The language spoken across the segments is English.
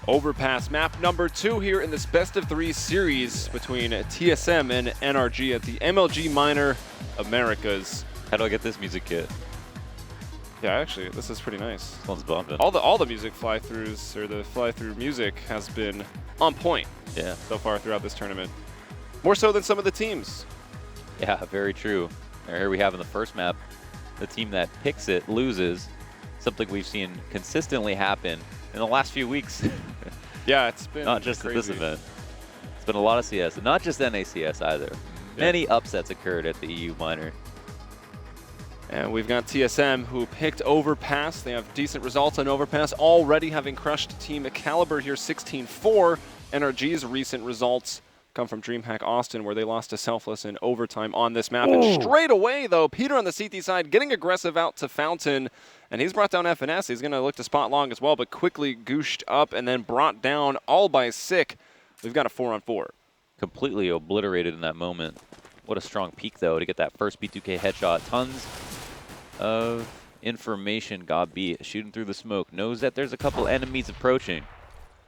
Overpass map number 2 here in this best of 3 series between TSM and NRG at the MLG Minor Americas. How do I get this music kit? Yeah, actually, this is pretty nice. This one's bumping. All the music fly-throughs, or the fly-through music, has been on point. Yeah. So far throughout this tournament. More so than some of the teams. Yeah, very true. Here we have in the first map, the team that picks it loses. Something we've seen consistently happen in the last few weeks. Yeah, it's been not just crazy. at this event. It's been a lot of CS, and not just NACS either. Yeah. Many upsets occurred at the EU Minor. And we've got TSM who picked Overpass. They have decent results on Overpass, already having crushed Team Caliber here 16-4. NRG's recent results come from DreamHack Austin, where they lost to Selfless in overtime on this map. Ooh. And straight away, though, Peter on the CT side getting aggressive out to Fountain. And he's brought down FNS. He's going to look to spot long as well, but quickly gooshed up and then brought down all by Sick. We've got a 4-on-4. Completely obliterated in that moment. What a strong peek, though, to get that first B2K headshot. Tons of information. Got beat, shooting through the smoke. Knows that there's a couple enemies approaching.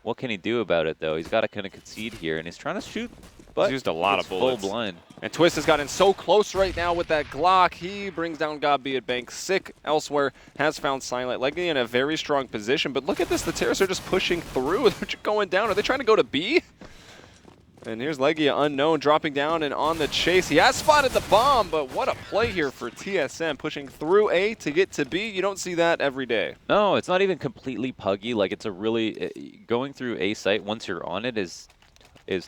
What can he do about it, though? He's got to kind of concede here, and he's trying to shoot, but he's used a lot of bullets. Full blind. And Twist has gotten so close right now with that Glock. He brings down Godby at bank. Sick elsewhere has found Silent. Leggy in a very strong position, but look at this. The Terrorists are just pushing through. They're just going down. Are they trying to go to B? And here's Legia unknown dropping down and on the chase. He has spotted the bomb, but what a play here for TSM, pushing through A to get to B. You don't see that every day. No, it's not even completely puggy. Like, it's a really going through A site once you're on it is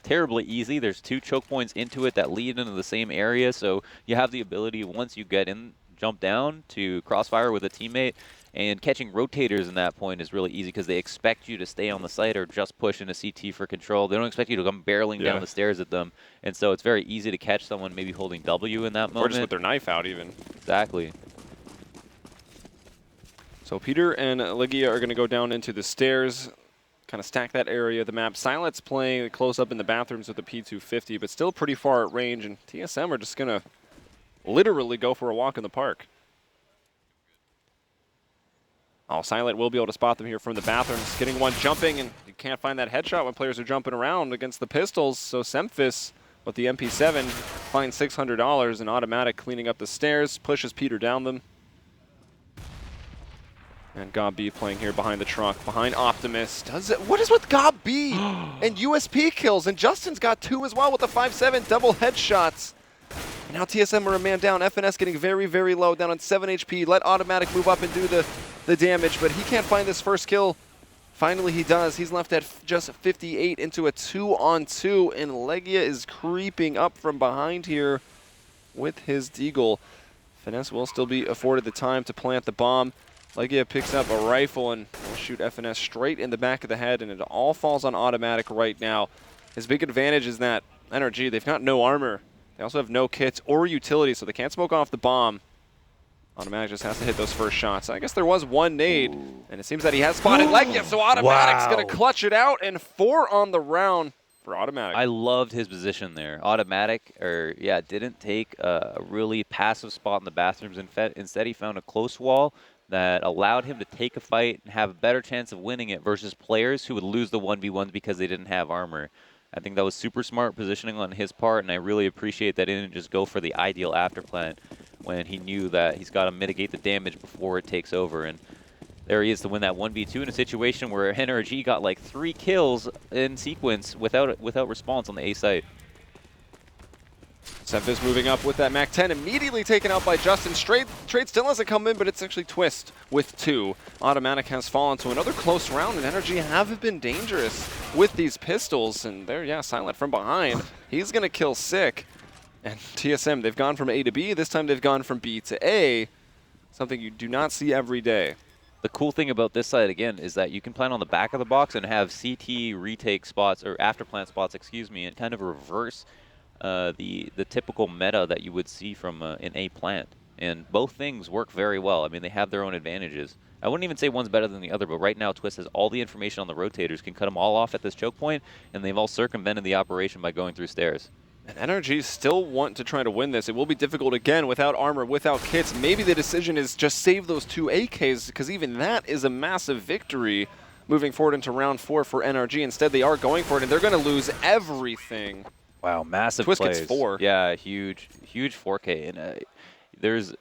terribly easy. There's 2 choke points into it that lead into the same area, so you have the ability once you get in, jump down to crossfire with a teammate. And catching rotators in that point is really easy because they expect you to stay on the site or just push into CT for control. They don't expect you to come barreling down the stairs at them. And so it's very easy to catch someone maybe holding W in that moment. Or just with their knife out even. Exactly. So Peter and Legia are going to go down into the stairs, kind of stack that area of the map. Silent's playing close up in the bathrooms with the P250, but still pretty far at range. And TSM are just going to literally go for a walk in the park. Oh, Silent will be able to spot them here from the bathrooms. Getting one jumping, and you can't find that headshot when players are jumping around against the pistols. So Semphis with the MP7 finds $600 and automatic cleaning up the stairs, pushes Peter down them. And Gob B playing here behind the truck, behind Optimus. What is with Gob B and USP kills? And Justin's got 2 as well with the 5-7 double headshots. And now TSM are a man down. FNS getting very, very low, down on 7 HP. Let Automatic move up and do the damage, but he can't find this first kill. Finally he does. He's left at just 58 into a 2-on-2, and Legia is creeping up from behind here with his deagle. Finesse will still be afforded the time to plant the bomb. Legia picks up a rifle and will shoot FNS straight in the back of the head, and it all falls on Automatic right now. His big advantage is that NRG, they've got no armor. They also have no kits or utility, so they can't smoke off the bomb. Automatic just has to hit those first shots. I guess there was one nade, and it seems that he has spotted Legia, so Automatic's going to clutch it out, and 4 on the round for Automatic. I loved his position there. Automatic, didn't take a really passive spot in the bathrooms. Instead, he found a close wall that allowed him to take a fight and have a better chance of winning it versus players who would lose the 1v1s because they didn't have armor. I think that was super smart positioning on his part, and I really appreciate that he didn't just go for the ideal afterplant when he knew that he's got to mitigate the damage before it takes over. And there he is to win that 1v2 in a situation where NRG got like 3 kills in sequence without response on the A site. Semphis moving up with that MAC-10, immediately taken out by Justin. Trade still hasn't come in, but it's actually Twist with 2. Automatic has fallen to another close round, and NRG have been dangerous with these pistols. And there, Silent from behind. He's going to kill Sick. And TSM, they've gone from A to B. This time they've gone from B to A, something you do not see every day. The cool thing about this side, again, is that you can plant on the back of the box and have CT retake spots, or afterplant spots, excuse me, and kind of reverse the typical meta that you would see from an A plant. And both things work very well. I mean, they have their own advantages. I wouldn't even say one's better than the other, but right now Twist has all the information on the rotators, can cut them all off at this choke point, and they've all circumvented the operation by going through stairs. And NRG still want to try to win this. It will be difficult again without armor, without kits. Maybe the decision is just save those 2 AKs, because even that is a massive victory. moving forward into round 4 for NRG. Instead, they are going for it, and they're going to lose everything. Wow, massive Twist plays. gets 4. Yeah, huge 4K. And there's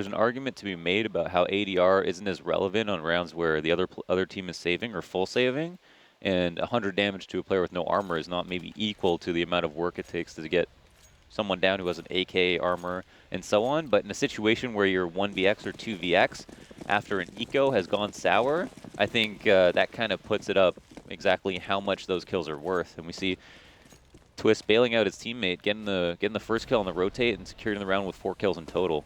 an argument to be made about how ADR isn't as relevant on rounds where the other team is saving or full saving, and 100 damage to a player with no armor is not maybe equal to the amount of work it takes to get someone down who has an AK armor and so on. But in a situation where you're 1vx or 2vx after an eco has gone sour, I think that kind of puts it up exactly how much those kills are worth. And we see Twist bailing out his teammate, getting the first kill on the rotate and securing the round with 4 kills in total.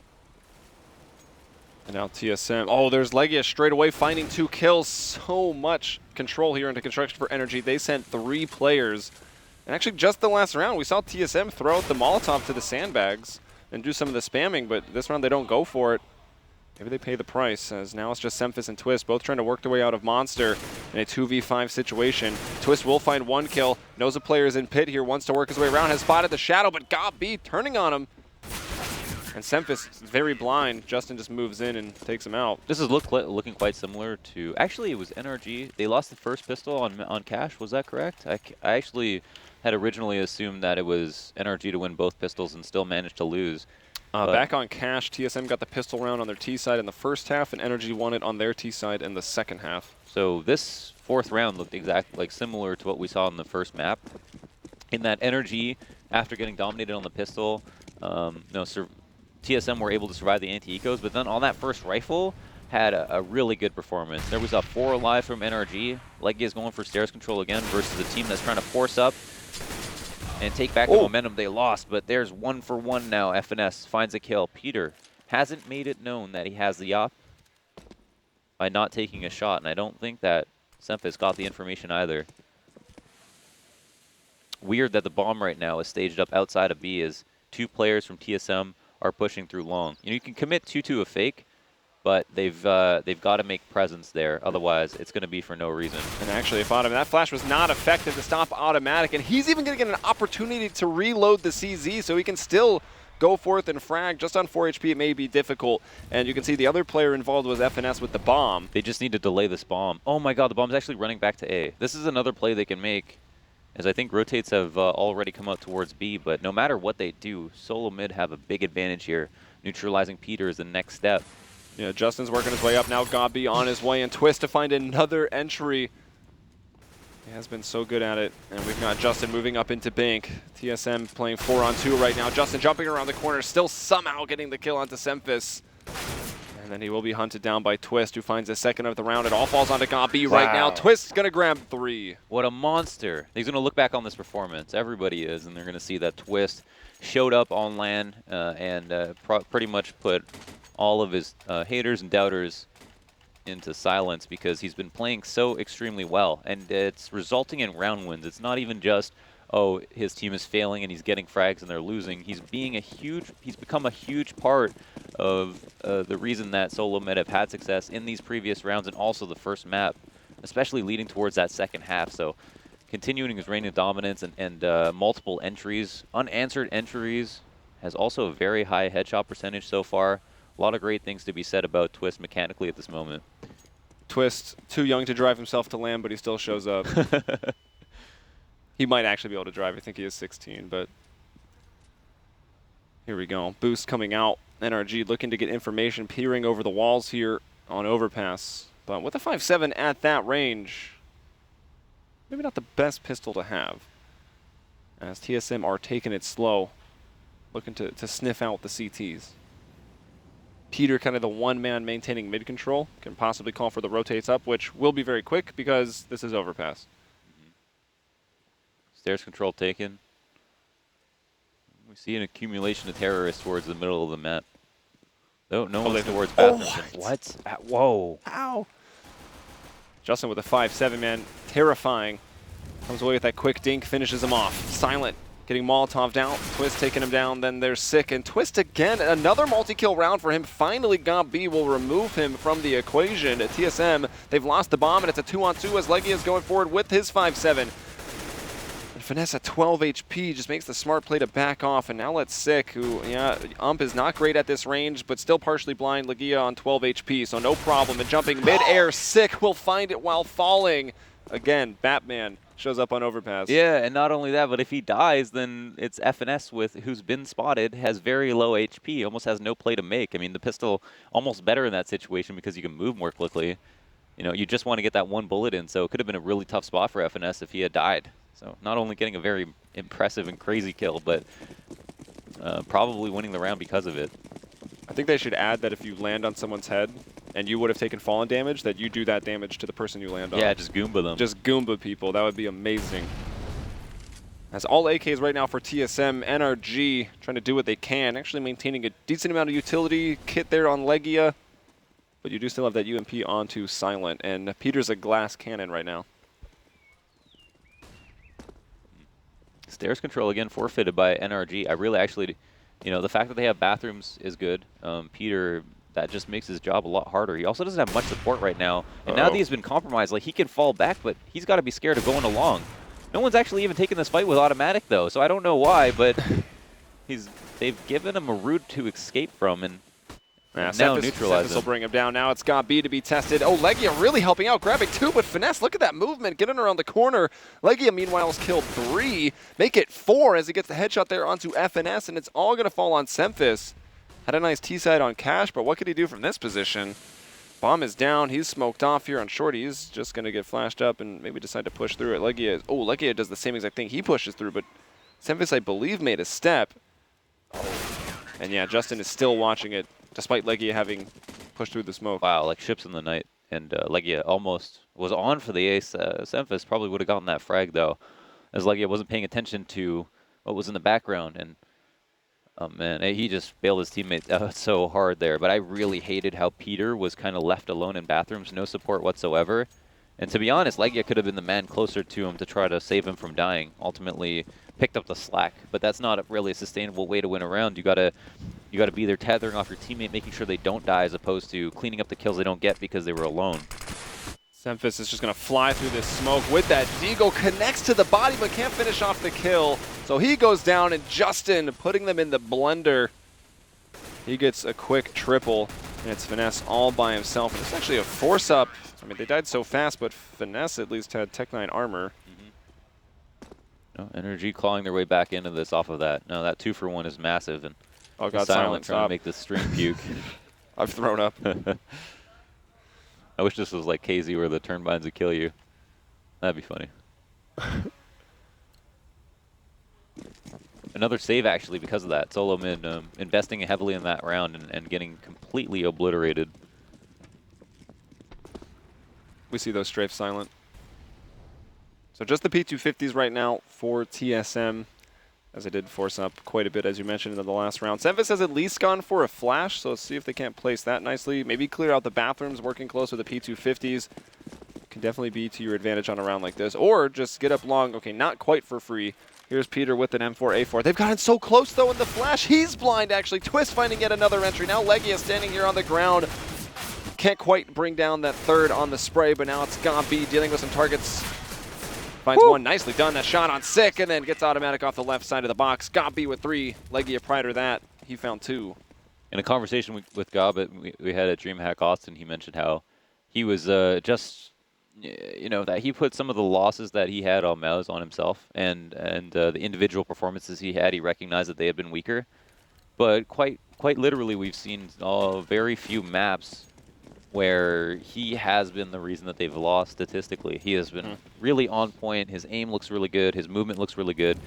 And now TSM. Oh, there's Legia straight away finding 2 kills. So much control here into construction for NRG. They sent 3 players. And actually, just the last round, we saw TSM throw out the Molotov to the sandbags and do some of the spamming, but this round they don't go for it. Maybe they pay the price, as now it's just Semphis and Twist, both trying to work their way out of Monster in a 2v5 situation. Twist will find 1 kill, knows a player is in pit here, wants to work his way around, has spotted the Shadow, but GobB turning on him. And Semphis is very blind. Justin just moves in and takes him out. This is looking quite similar to, actually it was NRG. They lost the first pistol on Cash, was that correct? I actually had originally assumed that it was NRG to win both pistols and still managed to lose. Back on Cash, TSM got the pistol round on their T side in the first half, and NRG won it on their T side in the second half. So this 4th round looked exactly similar to what we saw in the first map, in that NRG, after getting dominated on the pistol, TSM were able to survive the anti-ecos, but then on that first rifle, had a really good performance. There was a 4 alive from NRG. Legia is going for stairs control again versus a team that's trying to force up and take back the momentum they lost, but there's 1 for 1 now. FNS finds a kill. Peter hasn't made it known that he has the op by not taking a shot, and I don't think that Semphis got the information either. Weird that the bomb right now is staged up outside of B as 2 players from TSM are pushing through long. You can commit 2 to a fake, but they've got to make presence there. Otherwise, it's going to be for no reason. And actually, if that flash was not effective to stop Automatic, and he's even going to get an opportunity to reload the CZ, so he can still go forth and frag. Just on 4 HP, it may be difficult. And you can see the other player involved was FNS with the bomb. They just need to delay this bomb. Oh my god, the bomb's actually running back to A. This is another play they can make, as I think rotates have already come out towards B, but no matter what they do, Solomid have a big advantage here. Neutralizing Peter is the next step. Yeah, Justin's working his way up now. GobB on his way, and Twist to find another entry. He has been so good at it. And we've got Justin moving up into Bank. TSM playing 4-on-2 right now. Justin jumping around the corner, still somehow getting the kill onto Semphis. And then he will be hunted down by Twist, who finds the second of the round. It all falls onto GobB right now. Twist's going to grab 3. What a monster. He's going to look back on this performance. Everybody is, and they're going to see that Twist showed up on LAN and pretty much put all of his haters and doubters into silence, because he's been playing so extremely well, and it's resulting in round wins. It's not even just, oh, his team is failing and he's getting frags and they're losing. He's become a huge part of the reason that Solomid have had success in these previous rounds and also the first map, especially leading towards that second half. So continuing his reign of dominance and multiple entries, unanswered entries, has also a very high headshot percentage so far. A lot of great things to be said about Twist mechanically at this moment. Twist, too young to drive himself to land, but he still shows up. He might actually be able to drive. I think he is 16, but here we go. Boost coming out. NRG looking to get information, peering over the walls here on Overpass. But with a 5.7 at that range, maybe not the best pistol to have, as TSM are taking it slow, looking to sniff out the CTs. Peter, kind of the one-man maintaining mid-control, can possibly call for the rotates up, which will be very quick because this is Overpass. Stairs control taken. We see an accumulation of terrorists towards the middle of the map. No one's towards bathrooms. What? Whoa. Ow. Justin with a 5.7, man. Terrifying. Comes away with that quick dink, finishes him off. Silent. Getting Molotov down, Twist taking him down, then there's Sick, and Twist again, another multi-kill round for him. Finally, GobB will remove him from the equation. At TSM, they've lost the bomb, and it's a 2-on-2 as Legia is going forward with his 5.7. And Finesse at 12 HP just makes the smart play to back off, and now let's Sick, who, yeah, Ump is not great at this range, but still partially blind. Legia on 12 HP, so no problem. And jumping mid-air, Sick will find it while falling. Again, Batman shows up on overpass. Yeah, and not only that, but if he dies, then it's FNS with who's been spotted, has very low HP, almost has no play to make. I mean, the pistol almost better in that situation because you can move more quickly. You know, you just want to get that one bullet in, so it could have been a really tough spot for FNS if he had died. So not only getting a very impressive and crazy kill, but probably winning the round because of it. I think they should add that if you land on someone's head and you would have taken fallen damage, that you do that damage to the person you land on. Yeah, just Goomba them. Just Goomba people. That would be amazing. As all AKs right now for TSM, NRG trying to do what they can, actually maintaining a decent amount of utility kit there on Legia, but you do still have that UMP onto Silent, and Peter's a glass cannon right now. Stairs control again forfeited by NRG. I really actually, you know, the fact that they have bathrooms is good. Peter, that just makes his job a lot harder. He also doesn't have much support right now. And now that he's been compromised, like, he can fall back, but he's got to be scared of going along. No one's actually even taken this fight with automatic, though, so I don't know why, but they've given him a route to escape from, and now neutralize him. Will bring him down. Now it's got B to be tested. Oh, Legia really helping out, grabbing 2, but Finesse, look at that movement, getting around the corner. Legia, meanwhile, has killed 3, make it 4 as he gets the headshot there onto FNS, and it's all going to fall on Semphis. Had a nice T-side on Cash, but what could he do from this position? Bomb is down. He's smoked off here on Shorty. He's just going to get flashed up and maybe decide to push through it. Legia does the same exact thing. He pushes through, but Semphis, I believe, made a step. And yeah, Justin is still watching it, despite Legia having pushed through the smoke. Wow, like ships in the night. And Legia almost was on for the ace. Semphis probably would have gotten that frag, though, as Legia wasn't paying attention to what was in the background. And oh, man, he just bailed his teammates out so hard there. But I really hated how Peter was kind of left alone in bathrooms, no support whatsoever. And to be honest, Legia could have been the man closer to him to try to save him from dying. Ultimately picked up the slack, but that's not really a sustainable way to win a round. You gotta be there tethering off your teammate, making sure they don't die, as opposed to cleaning up the kills they don't get because they were alone. Semphis is just going to fly through this smoke with that Deagle, connects to the body but can't finish off the kill. So he goes down, and Justin putting them in the blender. He gets a quick triple, and it's Finesse all by himself. And it's actually a force-up. I mean, they died so fast, but Finesse at least had Tech 9 armor. No, NRG clawing their way back into this off of that. No, that 2-for-1 is massive, and oh god, Silent trying to make this stream puke. I've thrown up. I wish this was like KZ where the turbines would kill you. That'd be funny. Another save, actually, because of that. Solomid investing heavily in that round and getting completely obliterated. We see those strafes Silent. So just the P250s right now for TSM, as I did force up quite a bit, as you mentioned, in the last round. Semphis has at least gone for a flash, so let's see if they can't place that nicely. Maybe clear out the bathrooms, working close with the P250s. Can definitely be to your advantage on a round like this. Or just get up long. Okay, not quite for free. Here's Peter with an M4A4. They've gotten so close, though, in the flash. He's blind, actually. Twist finding yet another entry. Now Legia standing here on the ground. Can't quite bring down that third on the spray, but now it's Gabi dealing with some targets. Finds one, nicely done. That shot on Sick, and then gets automatic off the left side of the box. Gabi with 3. Legia prior to that, he found 2. In a conversation with Gabi we had at DreamHack Austin, he mentioned how he was just, you know, that he put some of the losses that he had on Mouse on himself, and the individual performances he had, he recognized that they had been weaker. But quite literally, we've seen very few maps where he has been the reason that they've lost statistically. He has been really on point. His aim looks really good. His movement looks really good.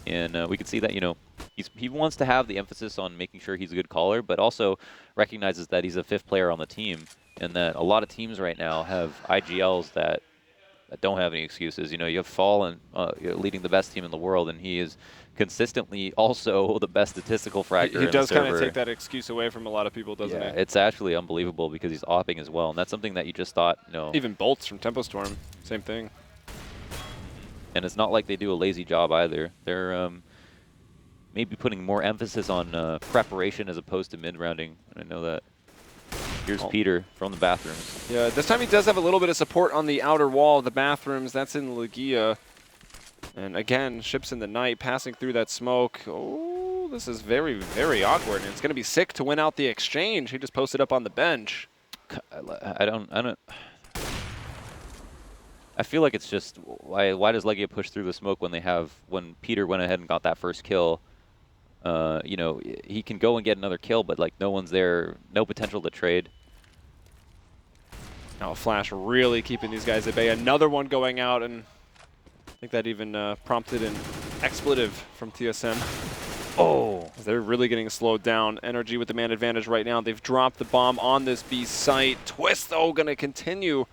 And we can see that, you know, he wants to have the emphasis on making sure he's a good caller, but also recognizes that he's a 5th player on the team, and that a lot of teams right now have IGLs that don't have any excuses. You know, you have Fallen leading the best team in the world, and he is consistently also the best statistical fragger. He does kind of take that excuse away from a lot of people, doesn't he? It's actually unbelievable because he's opping as well, and that's something that you just thought, you know. Even Bolts from Tempo Storm, same thing. And it's not like they do a lazy job either. They're maybe putting more emphasis on preparation as opposed to mid-rounding. I know that. Here's Peter from the bathrooms. Yeah, this time he does have a little bit of support on the outer wall of the bathrooms. That's in Legia. And again, ships in the night, passing through that smoke. Oh, this is very, very awkward. And it's going to be sick to win out the exchange. He just posted up on the bench. I don't. I feel like it's just why does Legia push through the smoke when Peter went ahead and got that first kill? You know, he can go and get another kill, but like no one's there, no potential to trade. Now Flash really keeping these guys at bay. Another one going out, and I think that even prompted an expletive from TSM. Oh! They're really getting slowed down. NRG with the man advantage right now. They've dropped the bomb on this B site. Twist, though, going to continue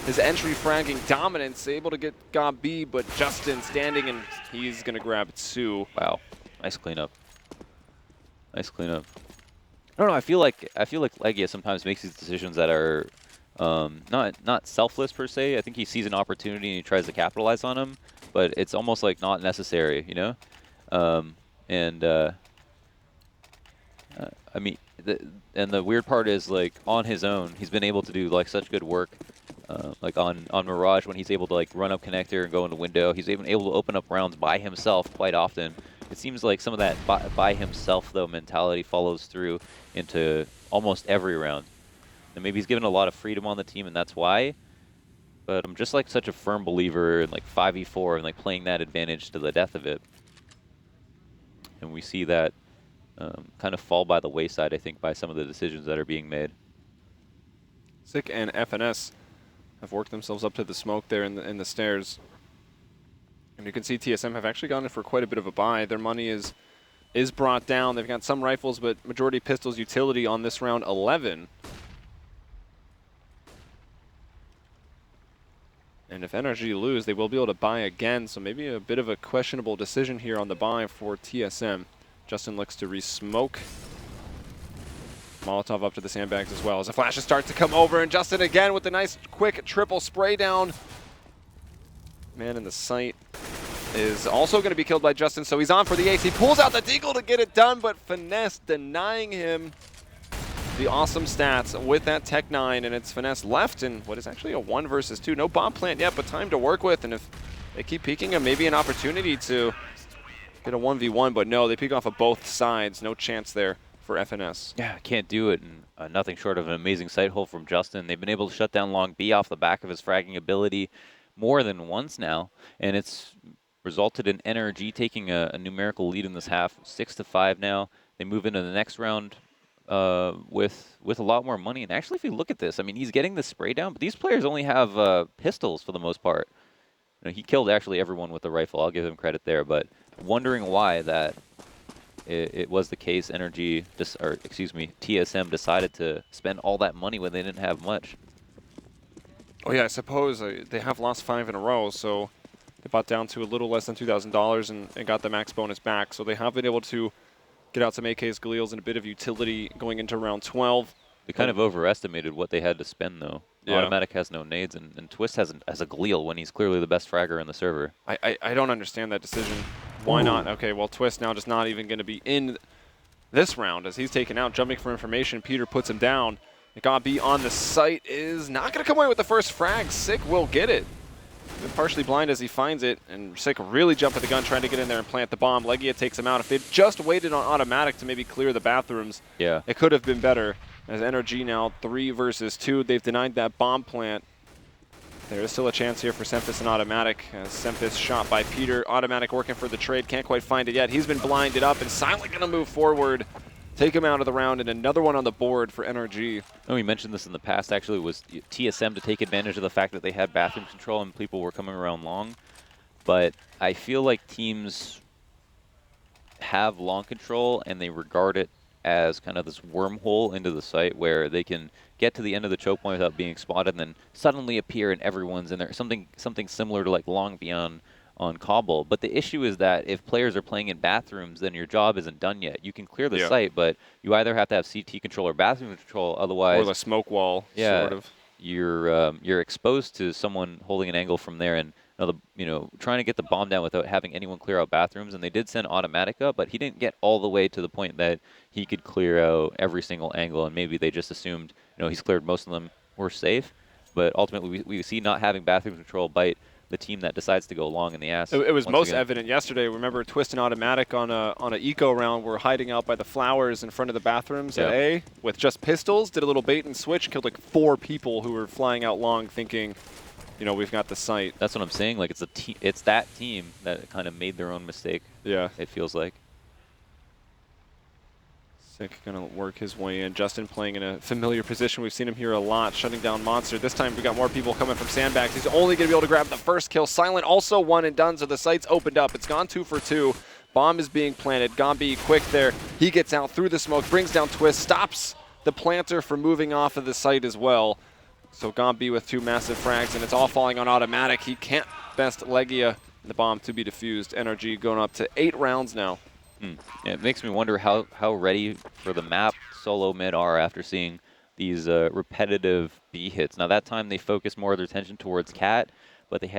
his entry fragging dominance. Able to get Gob B, but Justin standing, and he's going to grab 2. Wow. Nice cleanup. Nice cleanup. I don't know. I feel like Legia sometimes makes these decisions that are not selfless per se. I think he sees an opportunity and he tries to capitalize on them, but it's almost like not necessary, you know. I mean, the weird part is like on his own, he's been able to do like such good work. Like on Mirage, when he's able to like run up connector and go into window, he's even able to open up rounds by himself quite often. It seems like some of that by himself though mentality follows through into almost every round. And maybe he's given a lot of freedom on the team, and that's why. But I'm just like such a firm believer in like 5v4 and like playing that advantage to the death of it. And we see that kind of fall by the wayside, I think, by some of the decisions that are being made. Sick and FNS have worked themselves up to the smoke there in the stairs. And you can see TSM have actually gone in for quite a bit of a buy. Their money is brought down. They've got some rifles, but majority pistols utility on this round 11. And if NRG lose, they will be able to buy again. So maybe a bit of a questionable decision here on the buy for TSM. Justin looks to re-smoke. Molotov up to the sandbags as well as the flashes start to come over, and Justin again with the nice quick triple spray down. Man in the sight is also going to be killed by Justin, so he's on for the ace. He pulls out the deagle to get it done, but Finesse denying him the awesome stats with that Tech 9, and it's Finesse left in what is actually a 1 versus 2. No bomb plant yet, but time to work with, and if they keep peeking him, maybe an opportunity to get a 1v1, but no, they peek off of both sides. No chance there for FNS. Yeah, can't do it, and nothing short of an amazing sight hole from Justin. They've been able to shut down Long B off the back of his fragging ability more than once now, and it's resulted in NRG taking a numerical lead in this half, 6-5 now. They move into the next round with a lot more money. And actually, if you look at this, I mean, he's getting the spray down, but these players only have pistols for the most part. You know, he killed actually everyone with the rifle. I'll give him credit there, but wondering why that it was the case. TSM decided to spend all that money when they didn't have much. Oh yeah, I suppose they have lost 5 in a row, so they bought down to a little less than $2,000 and got the max bonus back. So they have been able to get out some AKs, Galeals, and a bit of utility going into round 12. They kind of overestimated what they had to spend, though. Yeah. Automatic has no nades, and Twist has a Galil when he's clearly the best fragger in the server. I don't understand that decision. Why not? Okay, well, Twist now just not even going to be in this round as he's taken out. Jumping for information, Peter puts him down. Gob B on the site is not going to come away with the first frag. Sick will get it. Been partially blind as he finds it, and Sick really jumping the gun trying to get in there and plant the bomb. Legia takes him out. If they'd just waited on Automatic to maybe clear the bathrooms, yeah, it could have been better. As NRG now 3 versus 2, they've denied that bomb plant. There is still a chance here for Semphis and Automatic. As Semphis shot by Peter. Automatic working for the trade, can't quite find it yet. He's been blinded up and silently going to move forward. Take him out of the round, and another one on the board for NRG. Oh, we mentioned this in the past, actually, was TSM to take advantage of the fact that they had bathroom control and people were coming around long. But I feel like teams have long control, and they regard it as kind of this wormhole into the site where they can get to the end of the choke point without being spotted and then suddenly appear and everyone's in there. Something similar to like Long Beyond on Cobble. But the issue is that if players are playing in bathrooms, then your job isn't done yet. You can clear the site, but you either have to have CT control or bathroom control, otherwise... Or the smoke wall, sort of. You're exposed to someone holding an angle from there and trying to get the bomb down without having anyone clear out bathrooms. And they did send Automatic up, but he didn't get all the way to the point that he could clear out every single angle, and maybe they just assumed, he's cleared most of them, we're safe. But ultimately, we see not having bathroom control bite the team that decides to go long in the ass. It was most again. evident yesterday. Remember, Twist and Automatic on a eco round were hiding out by the flowers in front of the bathrooms at A with just pistols. Did a little bait and switch, killed like 4 people who were flying out long, thinking, you know, we've got the site. That's what I'm saying. Like it's that team that kind of made their own mistake. Yeah. It feels like. Sick gonna work his way in. Justin playing in a familiar position. We've seen him here a lot, shutting down Monster. This time we got more people coming from sandbags. He's only gonna be able to grab the first kill. Silent also one and done, so the site's opened up. It's gone 2 for 2. Bomb is being planted. Gombi quick there. He gets out through the smoke, brings down Twist, stops the planter from moving off of the site as well. So Gombi with 2 massive frags, and it's all falling on Automatic. He can't best Legia. The bomb to be defused. NRG going up to 8 rounds now. Yeah, it makes me wonder how ready for the map Solomid are after seeing these repetitive B hits. Now that time they focused more of their attention towards Cat, but they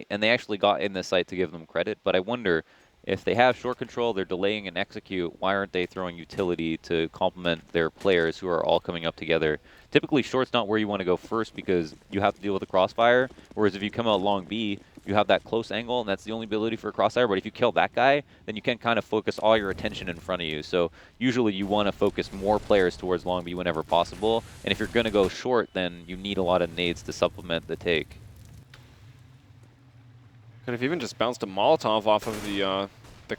actually got in the site to give them credit. But I wonder if they have short control, they're delaying and execute. Why aren't they throwing utility to complement their players who are all coming up together? Typically, short's not where you want to go first because you have to deal with the crossfire. Whereas if you come out long B, you have that close angle, and that's the only ability for a crossfire. But if you kill that guy, then you can kind of focus all your attention in front of you. So usually you want to focus more players towards long B whenever possible. And if you're going to go short, then you need a lot of nades to supplement the take. Could have even just bounced a Molotov off of the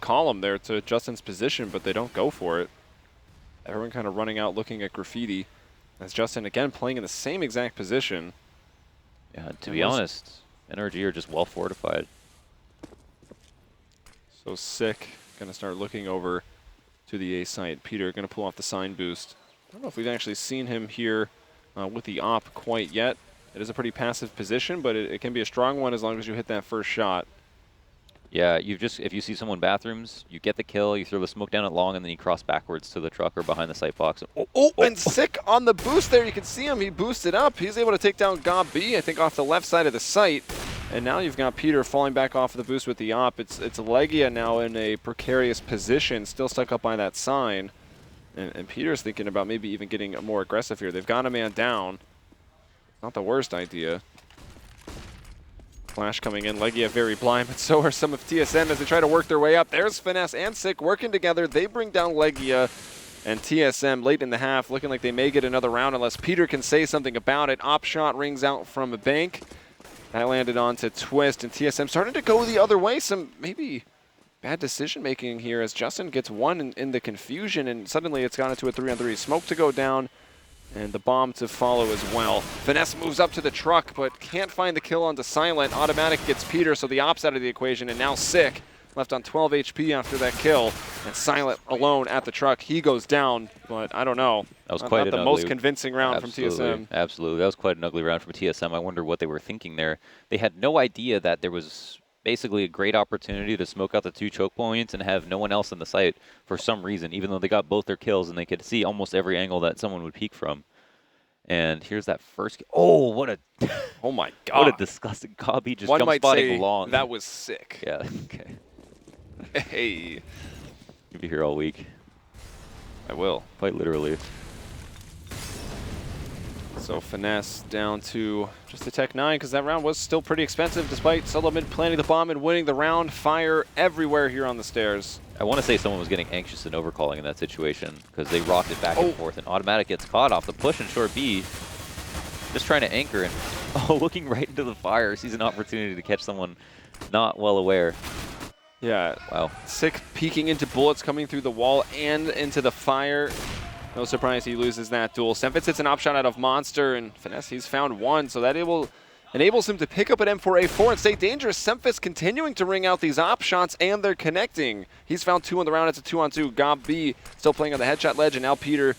column there to Justin's position, but they don't go for it. Everyone kind of running out looking at graffiti. As Justin, again, playing in the same exact position. Yeah, to be honest, NRG are just well fortified. So Sick, going to start looking over to the A site. Peter going to pull off the sign boost. I don't know if we've actually seen him here with the op quite yet. It is a pretty passive position, but it can be a strong one as long as you hit that first shot. Yeah, if you see someone bathrooms, you get the kill, you throw the smoke down at long, and then you cross backwards to the truck or behind the sight box. And Sick on the boost there. You can see him. He boosted up. He's able to take down Gob B, I think, off the left side of the site. And now you've got Peter falling back off of the boost with the op. It's Legia now in a precarious position, still stuck up by that sign. And Peter's thinking about maybe even getting more aggressive here. They've got a man down. Not the worst idea. Flash coming in. Legia very blind, but so are some of TSM as they try to work their way up. There's Finesse and Sick working together. They bring down Legia, and TSM late in the half looking like they may get another round unless Peter can say something about it. Op shot rings out from a bank. That landed onto Twist, and TSM starting to go the other way. Some maybe bad decision making here as Justin gets one in the confusion, and suddenly it's gone into a 3-on-3. Smoke to go down. And the bomb to follow as well. Finesse moves up to the truck, but can't find the kill onto Silent. Automatic gets Peter, so the op's out of the equation, and now Sick, left on 12 HP after that kill. And Silent alone at the truck. He goes down, but I don't know. That was quite not the most convincing round from TSM. Absolutely. That was quite an ugly round from TSM. I wonder what they were thinking there. They had no idea that there was basically a great opportunity to smoke out the 2 choke points and have no one else in the site for some reason, even though they got both their kills and they could see almost every angle that someone would peek from. And here's that first. Oh, what a! Oh my God! What a disgusting copy! Just One jump might spotting say long. That was sick. Yeah. Okay. Hey. You'll be here all week. I will. Quite literally. So Finesse down to just a Tech 9 because that round was still pretty expensive despite Solomid planting the bomb and winning the round. Fire everywhere here on the stairs. I want to say someone was getting anxious and overcalling in that situation because they rocked it back and forth, and Automatic gets caught off the push and short B. Just trying to anchor and looking right into the fire, sees an opportunity to catch someone not well aware. Yeah. Wow. Sick peeking into bullets coming through the wall and into the fire. No surprise he loses that duel. Semfitz hits an op shot out of Monster, and Finesse, he's found one, so that enables him to pick up an M4A4 and stay dangerous. Semfitz continuing to ring out these op shots, and they're connecting. He's found 2 in the round. It's a 2-on-2. Gob B still playing on the headshot ledge, and now Peter,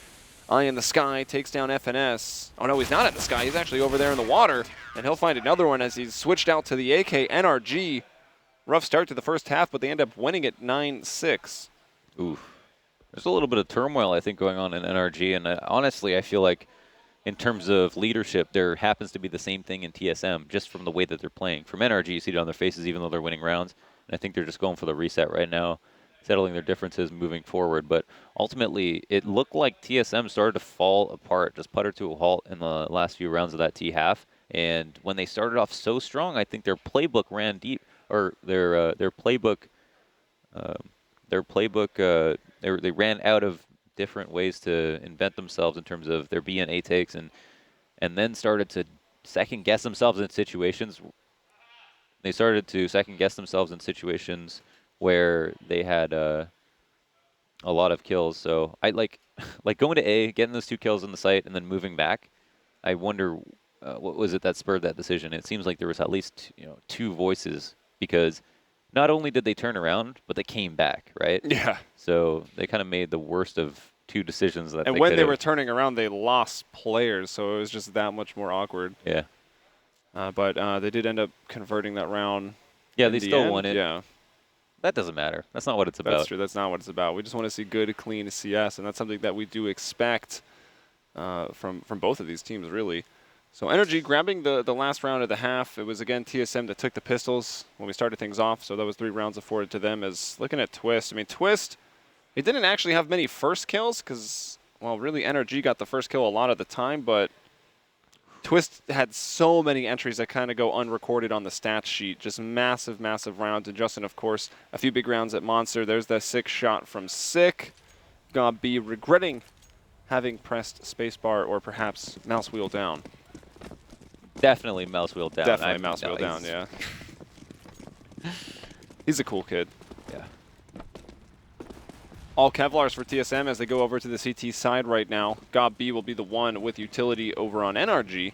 eye in the sky, takes down FNS. Oh no, he's not in the sky. He's actually over there in the water, and he'll find another one as he's switched out to the AK. NRG, rough start to the first half, but they end up winning it 9-6. Oof. There's a little bit of turmoil, I think, going on in NRG, and honestly, I feel like in terms of leadership, there happens to be the same thing in TSM, just from the way that they're playing. From NRG, you see it on their faces, even though they're winning rounds, and I think they're just going for the reset right now, settling their differences, moving forward. But ultimately, it looked like TSM started to fall apart, just putter to a halt in the last few rounds of that T half, And when they started off so strong, I think their playbook ran deep, or their playbook, they ran out of different ways to invent themselves in terms of their B and A takes, and then started to second guess themselves in situations. They started to second guess themselves in situations where they had a lot of kills. So I like going to A, getting those 2 kills in the site, and then moving back. I wonder what was it that spurred that decision. It seems like there was at least 2 voices, because not only did they turn around, but they came back, right? Yeah. So they kind of made the worst of 2 decisions that. And they when they could've. were turning around, they lost players, so it was just that much more awkward. Yeah. But they did end up converting that round. Yeah, they still won it. Yeah. That doesn't matter. That's not what it's about. That's true. That's not what it's about. We just want to see good, clean CS, and that's something that we do expect from both of these teams, really. So NRG grabbing the last round of the half. It was, again, TSM that took the pistols when we started things off, so that was 3 rounds afforded to them. As looking at Twist, I mean, Twist, he didn't actually have many first kills because, well, really NRG got the first kill a lot of the time, but Twist had so many entries that kind of go unrecorded on the stats sheet. Just massive, massive rounds. And Justin, of course, a few big rounds at Monster. There's that 6 shot from Sick. Gonna be regretting having pressed spacebar or perhaps mouse wheel down. Definitely mouse wheel down. Definitely mouse wheel down, yeah. He's a cool kid. Yeah. All Kevlars for TSM as they go over to the CT side right now. Gob B will be the one with utility over on NRG,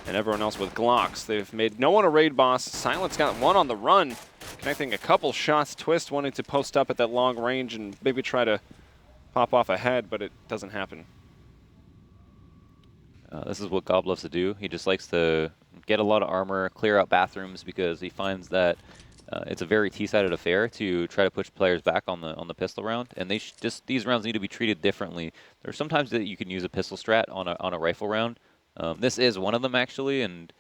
and everyone else with Glocks. They've made no one a raid boss. Silent's got one on the run, connecting a couple shots. Twist wanting to post up at that long range and maybe try to pop off ahead, but it doesn't happen. This is what Gob loves to do. He just likes to get a lot of armor, clear out bathrooms, because he finds that it's a very T-sided affair to try to push players back on the pistol round, and these rounds need to be treated differently. There's sometimes that you can use a pistol strat on a rifle round. This is one of them, actually, and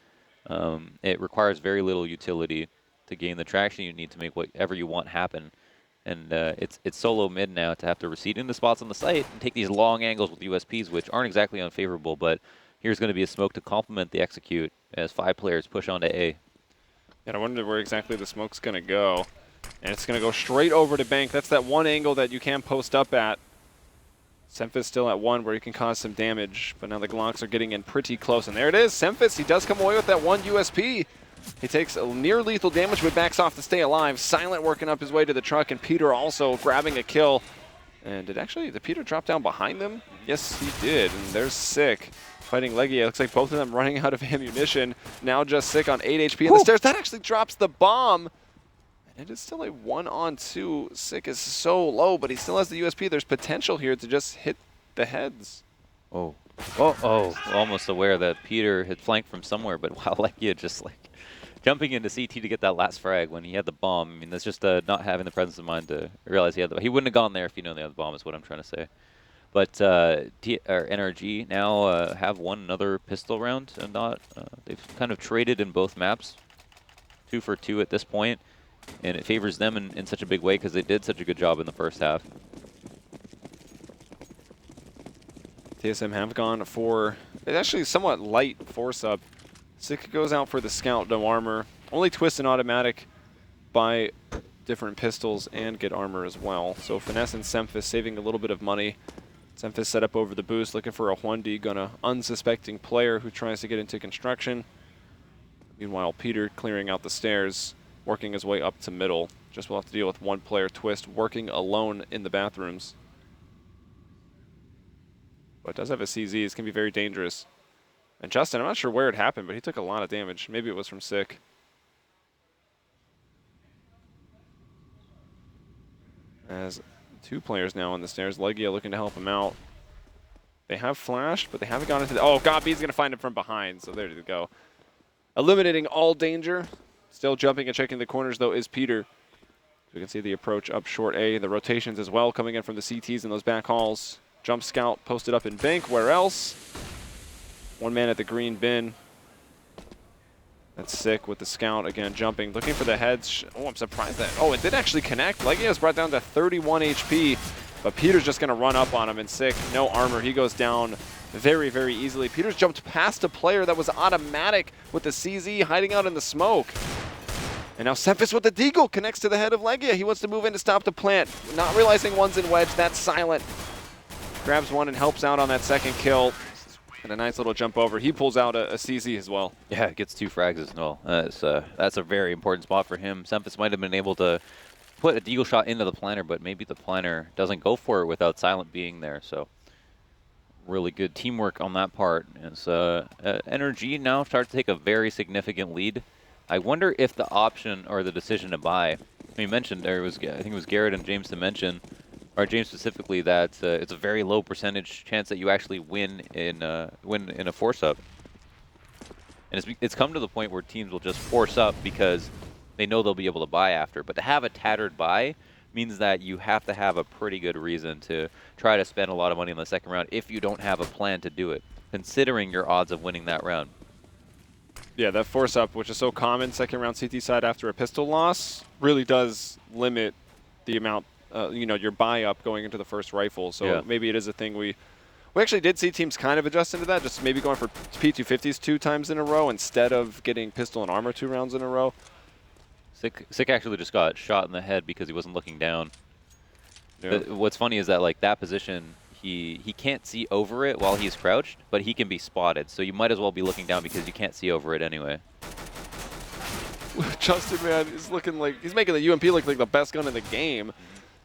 it requires very little utility to gain the traction you need to make whatever you want happen. And it's solo mid now to have to recede into spots on the site and take these long angles with USPs, which aren't exactly unfavorable, but here's going to be a smoke to complement the execute as 5 players push onto A. And I wonder where exactly the smoke's going to go. And it's going to go straight over to Bank. That's that one angle that you can post up at. Semphis still at 1 where he can cause some damage, but now the Glocks are getting in pretty close. And there it is, Semphis, he does come away with that 1 USP. He takes a near lethal damage but backs off to stay alive. Silent working up his way to the truck, and Peter also grabbing a kill. And did Peter drop down behind them? Yes, he did, and there's Sick fighting Legia. Looks like both of them running out of ammunition. Now just Sick on 8 HP in the stairs. That actually drops the bomb. And it is still a 1-on-2. Sick is so low, but he still has the USP. There's potential here to just hit the heads. Oh, almost aware that Peter had flanked from somewhere, but wow, Legia just like jumping into CT to get that last frag when he had the bomb. I mean, that's just not having the presence of mind to realize he wouldn't have gone there if he knew they had the bomb, is what I'm trying to say. But NRG now have won another pistol round, and they've kind of traded in both maps, 2 for 2 at this point, and it favors them in such a big way because they did such a good job in the first half. TSM have gone for actually somewhat light force up. Sick goes out for the scout, no armor. Only Twist and automatic buy different pistols and get armor as well. So Finesse and Semphis saving a little bit of money. Semphis set up over the boost, looking for a 1D gun, a unsuspecting player who tries to get into construction. Meanwhile, Peter clearing out the stairs, working his way up to middle. Just will have to deal with 1 player, Twist, working alone in the bathrooms. But does have a CZ. It's going to be very dangerous. And Justin, I'm not sure where it happened, but he took a lot of damage. Maybe it was from Sick. As 2 players now on the stairs. Legia looking to help him out. They have flashed, but they haven't gone into the... Oh, God, B's going to find him from behind. So there you go. Eliminating all danger. Still jumping and checking the corners, though, is Peter. We can see the approach up short A. The rotations as well coming in from the CTs in those back halls. Jump scout posted up in Bank. Where else? 1 man at the green bin. That's Sick with the scout again jumping, looking for the heads. Oh, I'm surprised that. Oh, it did actually connect. Legia's brought down to 31 HP, but Peter's just going to run up on him, and Sick, no armor. He goes down very, very easily. Peters jumped past a player that was automatic with the CZ hiding out in the smoke. And now Semphis with the deagle connects to the head of Legia. He wants to move in to stop the plant. Not realizing one's in wedge, that's silent. Grabs one and helps out on that second kill. And a nice little jump over. He pulls out a CZ as well. Yeah, gets 2 frags as well. That's a very important spot for him. Semphis might have been able to put a deagle shot into the planter, but maybe the planter doesn't go for it without Silent being there. So really good teamwork on that part. As NRG now start to take a very significant lead. I wonder if the option or the decision to buy, you mentioned there was, I think it was Garrett and James to mention, or James specifically, that it's a very low percentage chance that you actually win in a force up. And it's come to the point where teams will just force up because they know they'll be able to buy after. But to have a tattered buy means that you have to have a pretty good reason to try to spend a lot of money in the second round if you don't have a plan to do it, considering your odds of winning that round. Yeah, that force up, which is so common second round CT side after a pistol loss, really does limit the amount, your buy up going into the first rifle. So maybe it is a thing we actually did see teams kind of adjust into that, just maybe going for P250s 2 times in a row instead of getting pistol and armor 2 rounds in a row. Sick actually just got shot in the head because he wasn't looking down. Yeah. What's funny is that like that position, he can't see over it while he's crouched, but he can be spotted. So you might as well be looking down because you can't see over it anyway. Justin, man, is looking like he's making the UMP look like the best gun in the game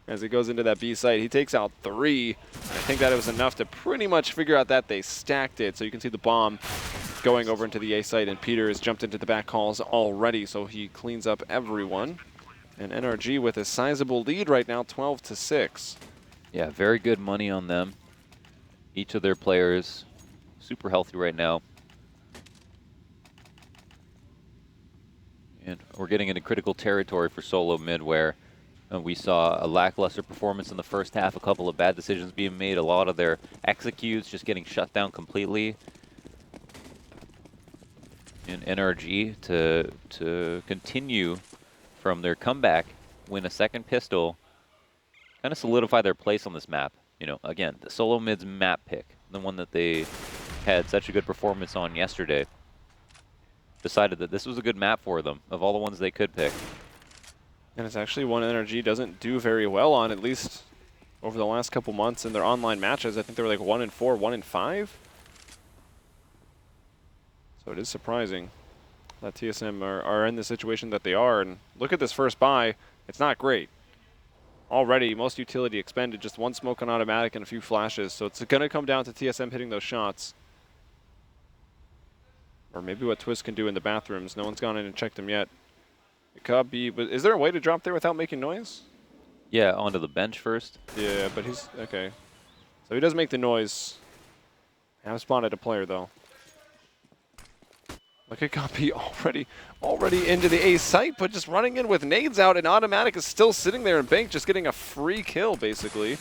as he goes into that B site. He takes out 3. I think that it was enough to pretty much figure out that they stacked it. So you can see the bomb going over into the A site, and Peter has jumped into the back halls already, so he cleans up everyone. And NRG with a sizable lead right now, 12-6. Yeah, very good money on them. Each of their players super healthy right now. And we're getting into critical territory for Solomid, where we saw a lackluster performance in the first half, a couple of bad decisions being made, a lot of their executes just getting shut down completely. And NRG to continue from their comeback, win a second pistol, kind of solidify their place on this map. Again, the Solomid's map pick, the one that they had such a good performance on yesterday, decided that this was a good map for them, of all the ones they could pick. And it's actually one NRG doesn't do very well on, at least over the last couple months in their online matches. I think they were like 1-4, 1-5. So it is surprising that TSM are in the situation that they are. And look at this first buy. It's not great. Already, most utility expended, just 1 smoke on automatic and a few flashes. So it's going to come down to TSM hitting those shots. Or maybe what Twist can do in the bathrooms. No one's gone in and checked them yet. It could be, but is there a way to drop there without making noise? Yeah, onto the bench first. Yeah, but he's, okay. So he does make the noise. I have spotted a player, though. Look at Gabi already into the A site, but just running in with nades out, and Automatic is still sitting there and Bank just getting a free kill, basically.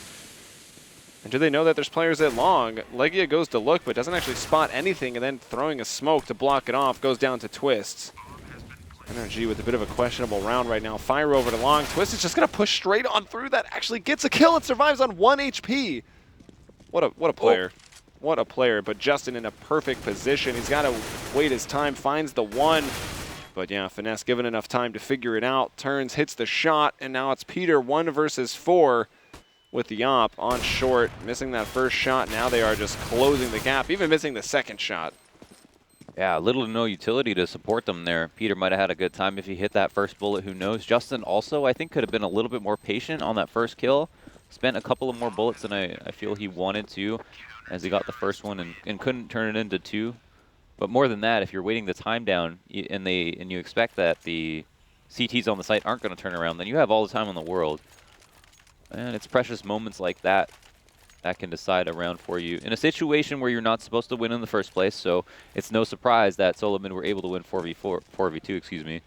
And do they know that there's players at long? Legia goes to look, but doesn't actually spot anything, and then throwing a smoke to block it off, goes down to Twist. NRG with a bit of a questionable round right now. Fire over to long. Twist is just going to push straight on through. That actually gets a kill and survives on 1 HP. What a player. Oh. What a player, but Justin in a perfect position. He's got to wait his time, finds the 1. But yeah, Finesse given enough time to figure it out. Turns, hits the shot, and now it's Peter 1 versus 4 with the op on short. Missing that first shot. Now they are just closing the gap, even missing the second shot. Yeah, little to no utility to support them there. Peter might have had a good time if he hit that first bullet, who knows. Justin also, I think, could have been a little bit more patient on that first kill. Spent a couple of more bullets than I feel he wanted to, as he got the first one and couldn't turn it into 2. But more than that, if you're waiting the time down and you expect that the CTs on the site aren't going to turn around, then you have all the time in the world. And it's precious moments like that that can decide a round for you in a situation where you're not supposed to win in the first place. So it's no surprise that Solomid were able to win 4v2, excuse me.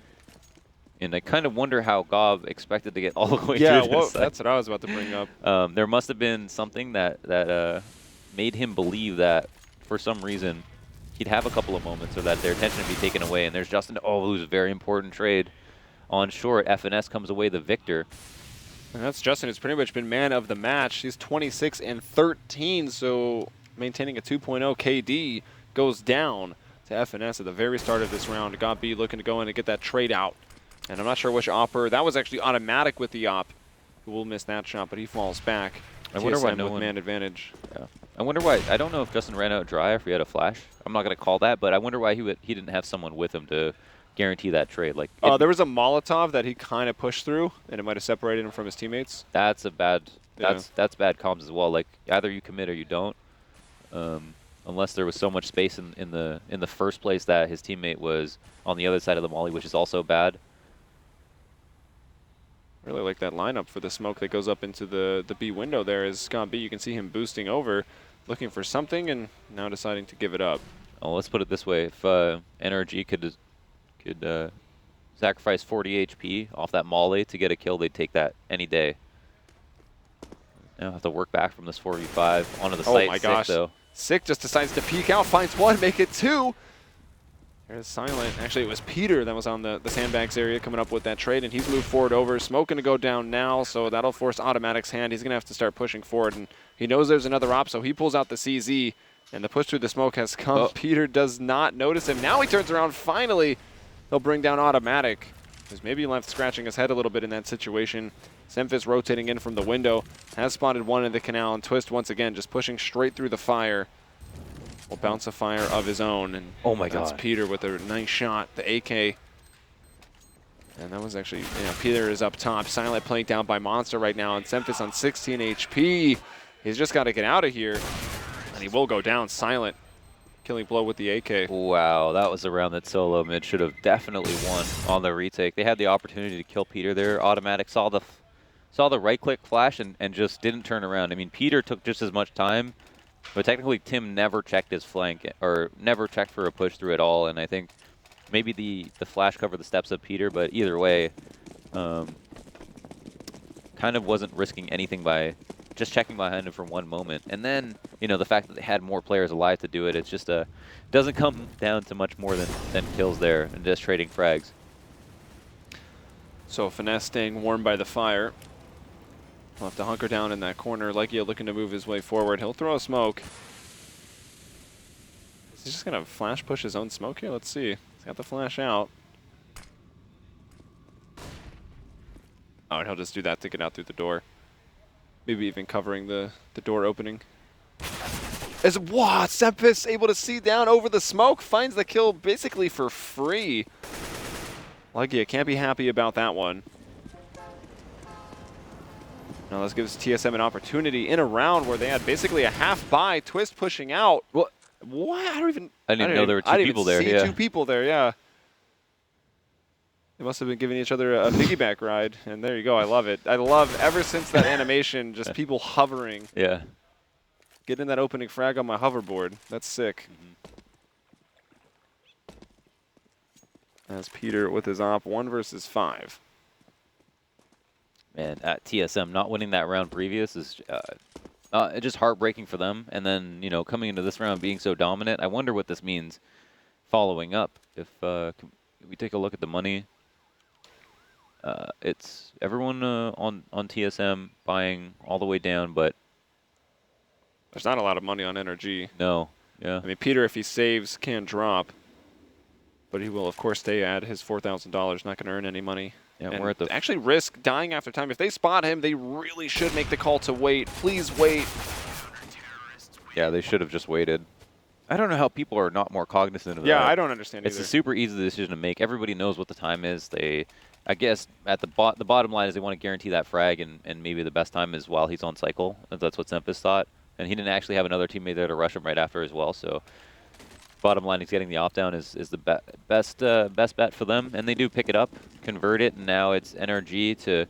And I kind of wonder how Gob expected to get all the way through this. That's what I was about to bring up. There must have been something that made him believe that for some reason he'd have a couple of moments or that their attention would be taken away. And there's Justin to lose a very important trade on short. FNS comes away the victor. And that's Justin, who's pretty much been man of the match. He's 26 and 13, so maintaining a 2.0 KD, goes down to FNS at the very start of this round. Got B looking to go in and get that trade out. And I'm not sure which opper. That was actually automatic with the op. Who will miss that shot, but he falls back. I wonder why TSM no with one... man advantage. Yeah. I wonder why. I don't know if Justin ran out dry or if he had a flash. I'm not going to call that, but I wonder why he didn't have someone with him to guarantee that trade. Like, there was a Molotov that he kind of pushed through, and it might have separated him from his teammates. That's a bad. Yeah. That's bad comms as well. Like, either you commit or you don't. Unless there was so much space in the first place that his teammate was on the other side of the molly, which is also bad. Really like that lineup for the smoke that goes up into the B window there. Is Scott B. You can see him boosting over, looking for something, and now deciding to give it up. Oh, let's put it this way: if NRG could sacrifice 40 HP off that molly to get a kill, they'd take that any day. Now have to work back from this 4v5 onto the site. Oh my gosh! Sick, though. Sick just decides to peek out, finds one, make it two. There's Silent. Actually, it was Peter that was on the sandbags area coming up with that trade, and he's moved forward over. Smoke going to go down now, so that'll force Automatic's hand. He's going to have to start pushing forward, and he knows there's another op, so he pulls out the CZ, and the push through the smoke has come. Oh. Peter does not notice him. Now he turns around. Finally, he'll bring down Automatic, who's maybe left scratching his head a little bit in that situation. Semphis rotating in from the window, has spotted one in the canal, and Twist once again just pushing straight through the fire. Will bounce a fire of his own, and oh my that's God. Peter with a nice shot, the AK. And that was actually, Peter is up top. Silent playing down by Monster right now, and Semphis on 16 HP. He's just got to get out of here, and he will go down. Silent, killing blow with the AK. Wow, that was a round that Solomid should have definitely won on the retake. They had the opportunity to kill Peter there. Automatic saw the right-click flash and just didn't turn around. I mean, Peter took just as much time. But technically, Tim never checked his flank, or never checked for a push through at all. And I think maybe the flash covered the steps of Peter, but either way, kind of wasn't risking anything by just checking behind him for one moment. And then, the fact that they had more players alive to do it, it's just doesn't come down to much more than kills there and just trading frags. So Finesse staying warm by the fire. He'll have to hunker down in that corner. Legia looking to move his way forward. He'll throw a smoke. He's just going to flash push his own smoke here? Let's see. He's got the flash out. Oh, and he'll just do that to get out through the door. Maybe even covering the door opening. Wow, Semphis able to see down over the smoke. Finds the kill basically for free. Legia can't be happy about that one. Now this gives TSM an opportunity in a round where they had basically a half buy. Twist pushing out. What? I didn't even know there were two people there. Yeah, 2 people there. Yeah. They must have been giving each other a piggyback ride, and there you go. I love it. I love ever since that animation, just people hovering. Yeah. Getting that opening frag on my hoverboard. That's sick. As Peter with his op 1 versus 5. Man, at TSM, not winning that round previous is just heartbreaking for them. And then, coming into this round being so dominant, I wonder what this means following up. If we take a look at the money, it's everyone on TSM buying all the way down, but there's not a lot of money on NRG. No, yeah. I mean, Peter, if he saves, can drop. But he will, of course, stay at his $4,000. Not going to earn any money. Yeah, and we're at the actually risk dying after time. If they spot him, they really should make the call to wait. Please wait. Yeah, they should have just waited. I don't know how people are not more cognizant of that. Yeah, I don't understand It's either. a super easy decision to make. Everybody knows what the time is. I guess at the bottom line is they want to guarantee that frag, and maybe the best time is while he's on cycle. That's what Semphis thought. And he didn't actually have another teammate there to rush him right after as well. So bottom line, he's getting the opt-down is the best bet for them. And they do pick it up, convert it, and now it's NRG to...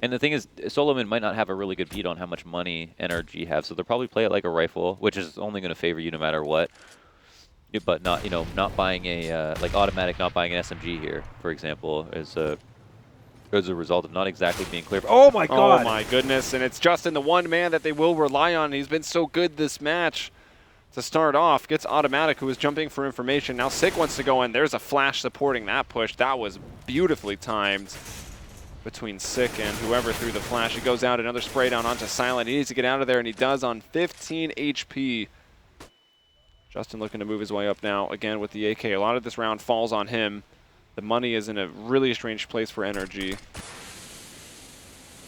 And the thing is, Solomid might not have a really good beat on how much money NRG have, so they'll probably play it like a rifle, which is only going to favor you no matter what. But not, not buying a like Automatic, not buying an SMG here, for example, as a result of not exactly being clear. Oh my God! Oh my goodness! And it's Justin, the one man that they will rely on. He's been so good this match. To start off, gets Automatic, who was jumping for information. Now Sick wants to go in. There's a flash supporting that push. That was beautifully timed between Sick and whoever threw the flash. He goes out, another spray down onto Silent. He needs to get out of there, and he does on 15 HP. Justin looking to move his way up now, again with the AK. A lot of this round falls on him. The money is in a really strange place for NRG.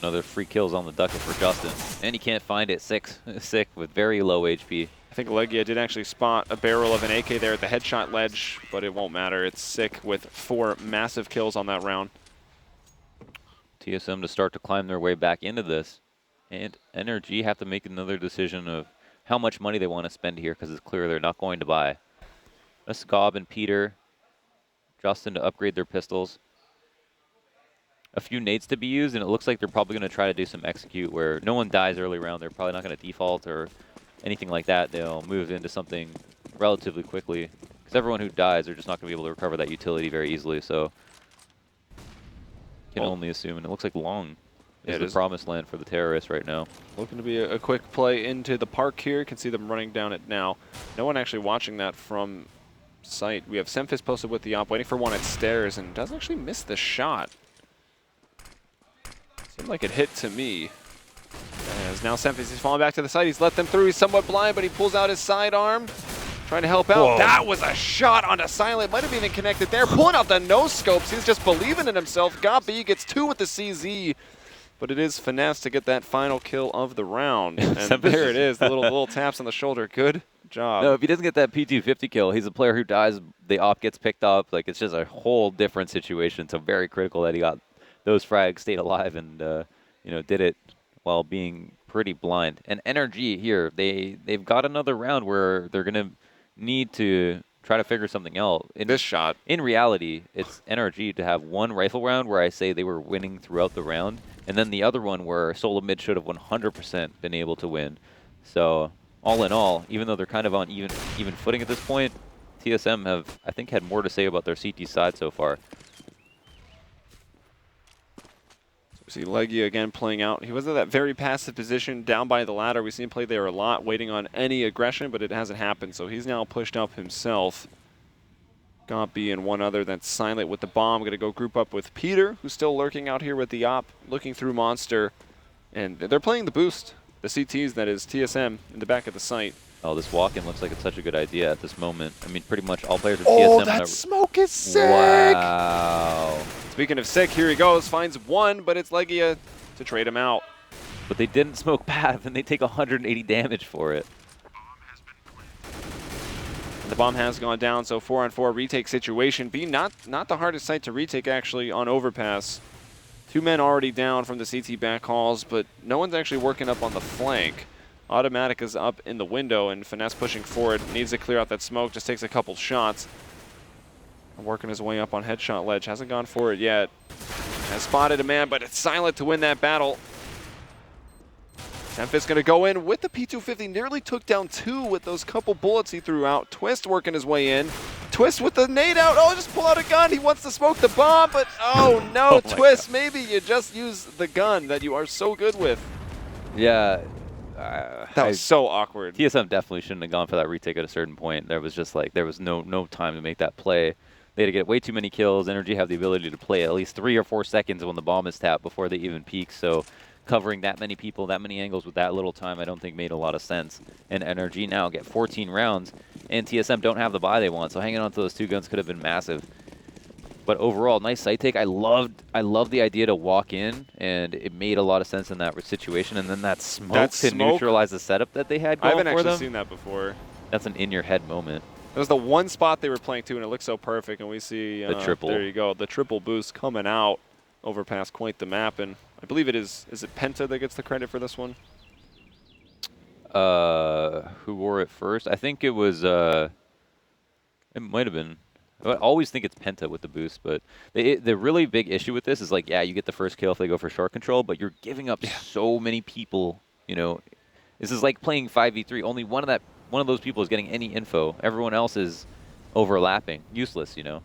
Another free kills on the docket for Justin. And he can't find it. Sick with very low HP. I think Legia did actually spot a barrel of an AK there at the headshot ledge, but it won't matter. It's Sick with 4 massive kills on that round. TSM to start to climb their way back into this. And NRG have to make another decision of how much money they want to spend here, because it's clear they're not going to buy. That's Gob and Peter, Justin to upgrade their pistols. A few nades to be used, and it looks like they're probably going to try to do some execute where no one dies early round. They're probably not going to default or anything like that. They'll move into something relatively quickly, because everyone who dies, they're just not going to be able to recover that utility very easily. So can only assume, and it looks like Long is the promised land for the terrorists right now. Looking to be a quick play into the park here. You can see them running down it now. No one actually watching that from sight. We have Semfis posted with the op, waiting for one at stairs, and does actually miss the shot. Seemed like it hit to me. As now Semfis is falling back to the side. He's let them through. He's somewhat blind, but he pulls out his sidearm, trying to help out. Whoa. That was a shot onto Silent. Might have even connected there. Pulling out the no-scopes. He's just believing in himself. Gabi gets 2 with the CZ. But it is Finesse to get that final kill of the round. And there it is, the little taps on the shoulder. Good job. No, if he doesn't get that P250 kill, he's a player who dies, the op gets picked up. Like, it's just a whole different situation. So very critical that he got those frags, stayed alive, and you know, did it while being pretty blind. And NRG here, they've got another round where they're going to need to try to figure something out. This shot. In reality, it's NRG to have one rifle round where I say they were winning throughout the round, and then the other one where Solomid should have 100% been able to win. So all in all, even though they're kind of on even footing at this point, TSM have, I think, had more to say about their CT side so far. We see Legia again playing out. He was in that very passive position down by the ladder. We've seen him play there a lot, waiting on any aggression, but it hasn't happened. So he's now pushed up himself. Gabi and one other that's Silent with the bomb. Going to go group up with Peter, who's still lurking out here with the op, looking through Monster. And they're playing the boost, the CTs, that is TSM, in the back of the site. Oh, this walk-in looks like it's such a good idea at this moment. I mean, pretty much all players are TSM. Oh, that smoke is sick! Wow. Speaking of sick, here he goes. Finds one, but it's Legia to trade him out. But they didn't smoke Path, and they take 180 damage for it. The bomb has gone down, so 4-on-4 retake situation. B, not the hardest site to retake, actually, on Overpass. 2 men already down from the CT backhauls, but no one's actually working up on the flank. Automatic is up in the window, and Finesse pushing forward. Needs to clear out that smoke, just takes a couple shots. Working his way up on headshot ledge. Hasn't gone for it yet. Has spotted a man, but it's Silent to win that battle. Semfis going to go in with the P250. Nearly took down 2 with those couple bullets he threw out. Twist working his way in. Twist with the nade out. Oh, just pull out a gun. He wants to smoke the bomb, but oh no, oh Twist. God. Maybe you just use the gun that you are so good with. Yeah. That was so awkward. TSM definitely shouldn't have gone for that retake at a certain point. There was just like, there was no time to make that play. They had to get way too many kills. NRG have the ability to play at least 3 or 4 seconds when the bomb is tapped before they even peak. So covering that many people, that many angles with that little time, I don't think made a lot of sense. And NRG now get 14 rounds, and TSM don't have the buy they want. So hanging on to those 2 guns could have been massive. But overall, nice site take. I loved the idea to walk in, and it made a lot of sense in that situation. And then that smoke to neutralize the setup that they had going for them. I haven't actually seen that before. That's an in-your-head moment. It was the one spot they were playing to, and it looked so perfect. And we see the triple. There you go, the triple boost coming out, overpass quite the map. And I believe it is it Penta that gets the credit for this one? Who wore it first? I think it was, it might have been. I always think it's Penta with the boost, but the really big issue with this is, like, yeah, you get the first kill if they go for short control, but you're giving up so many people, you know. This is like playing 5v3. Only one of those people is getting any info. Everyone else is overlapping. Useless, you know.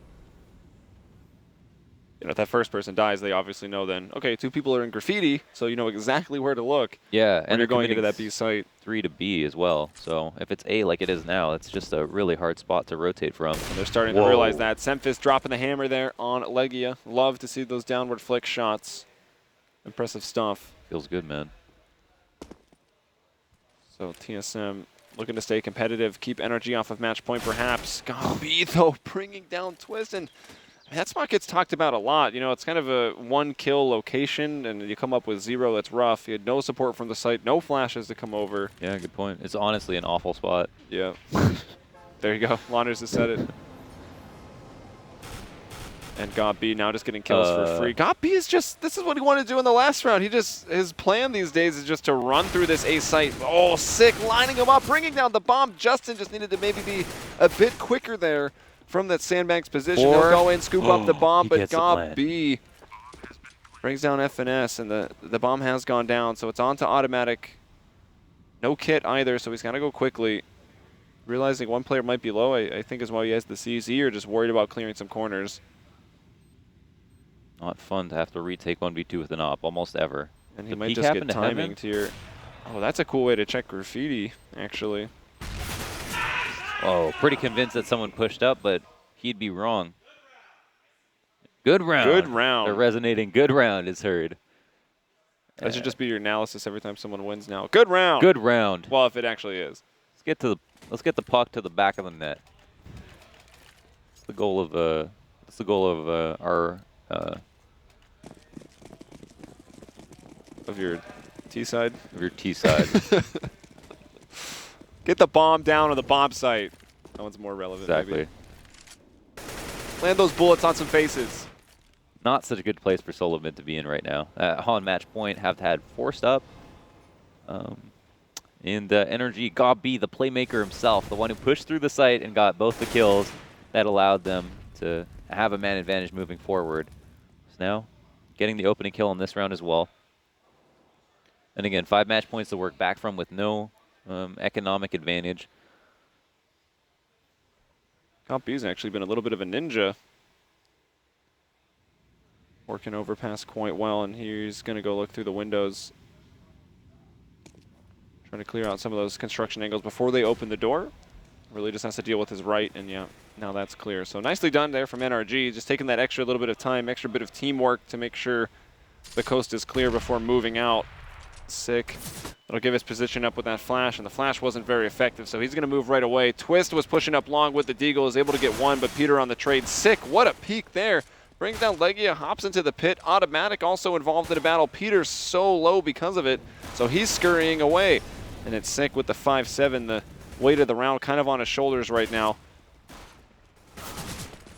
You know, if that first person dies, they obviously know then, okay, 2 people are in graffiti, so you know exactly where to look. Yeah, and you're going into that B site. 3 to B as well. So if it's A like it is now, it's just a really hard spot to rotate from. And they're starting to realize that. Semfis dropping the hammer there on Legia. Love to see those downward flick shots. Impressive stuff. Feels good, man. So TSM looking to stay competitive, keep NRG off of match point perhaps. Gabi, though, bringing down Twist. And that spot gets talked about a lot. You know, it's kind of a one-kill location, and you come up with 0, that's rough. You had no support from the site, no flashes to come over. Yeah, good point. It's honestly an awful spot. Yeah. There you go. Launders has said it. And Gabi now just getting kills for free. Gabi is just, this is what he wanted to do in the last round. His plan these days is just to run through this A site. Oh, sick, lining him up, bringing down the bomb. Justin just needed to maybe be a bit quicker there from that sandbags position. He'll go in, scoop up the bomb, but Gabi brings down FNS, and the bomb has gone down, so it's on to automatic. No kit either, so he's got to go quickly. Realizing one player might be low, I think is why he has the CZ, or just worried about clearing some corners. Not fun to have to retake 1v2 with an op, almost ever. And he might just get timing to your... Oh, that's a cool way to check graffiti, actually. Oh, pretty convinced that someone pushed up, but he'd be wrong. Good round. Good round. The resonating good round is heard. That should just be your analysis every time someone wins now. Good round. Good round. Well, if it actually is. Let's get the puck to the back of the net. That's the goal of our of your T side. Of your T side. Get the bomb down on the bomb site. That one's more relevant. Exactly. Maybe. Land those bullets on some faces. Not such a good place for Solomid to be in right now. On match point, have had forced up. And NRG, Gabi, the playmaker himself, the one who pushed through the site and got both the kills that allowed them to have a man advantage moving forward. So now, getting the opening kill in this round as well. And again, 5 match points to work back from with no economic advantage. Gabi's actually been a little bit of a ninja. Working overpass quite well, and he's going to go look through the windows. Trying to clear out some of those construction angles before they open the door. Really just has to deal with his right, and yeah, now that's clear. So nicely done there from NRG, just taking that extra little bit of time, extra bit of teamwork to make sure the coast is clear before moving out. Sick. That'll give his position up with that flash, and the flash wasn't very effective, so he's going to move right away. Twist was pushing up long with the Deagle, is able to get one, but Peter on the trade. Sick, what a peek there. Brings down Legia, hops into the pit. Automatic also involved in a battle. Peter's so low because of it, so he's scurrying away. And it's Sick with the 5-7, the weight of the round kind of on his shoulders right now.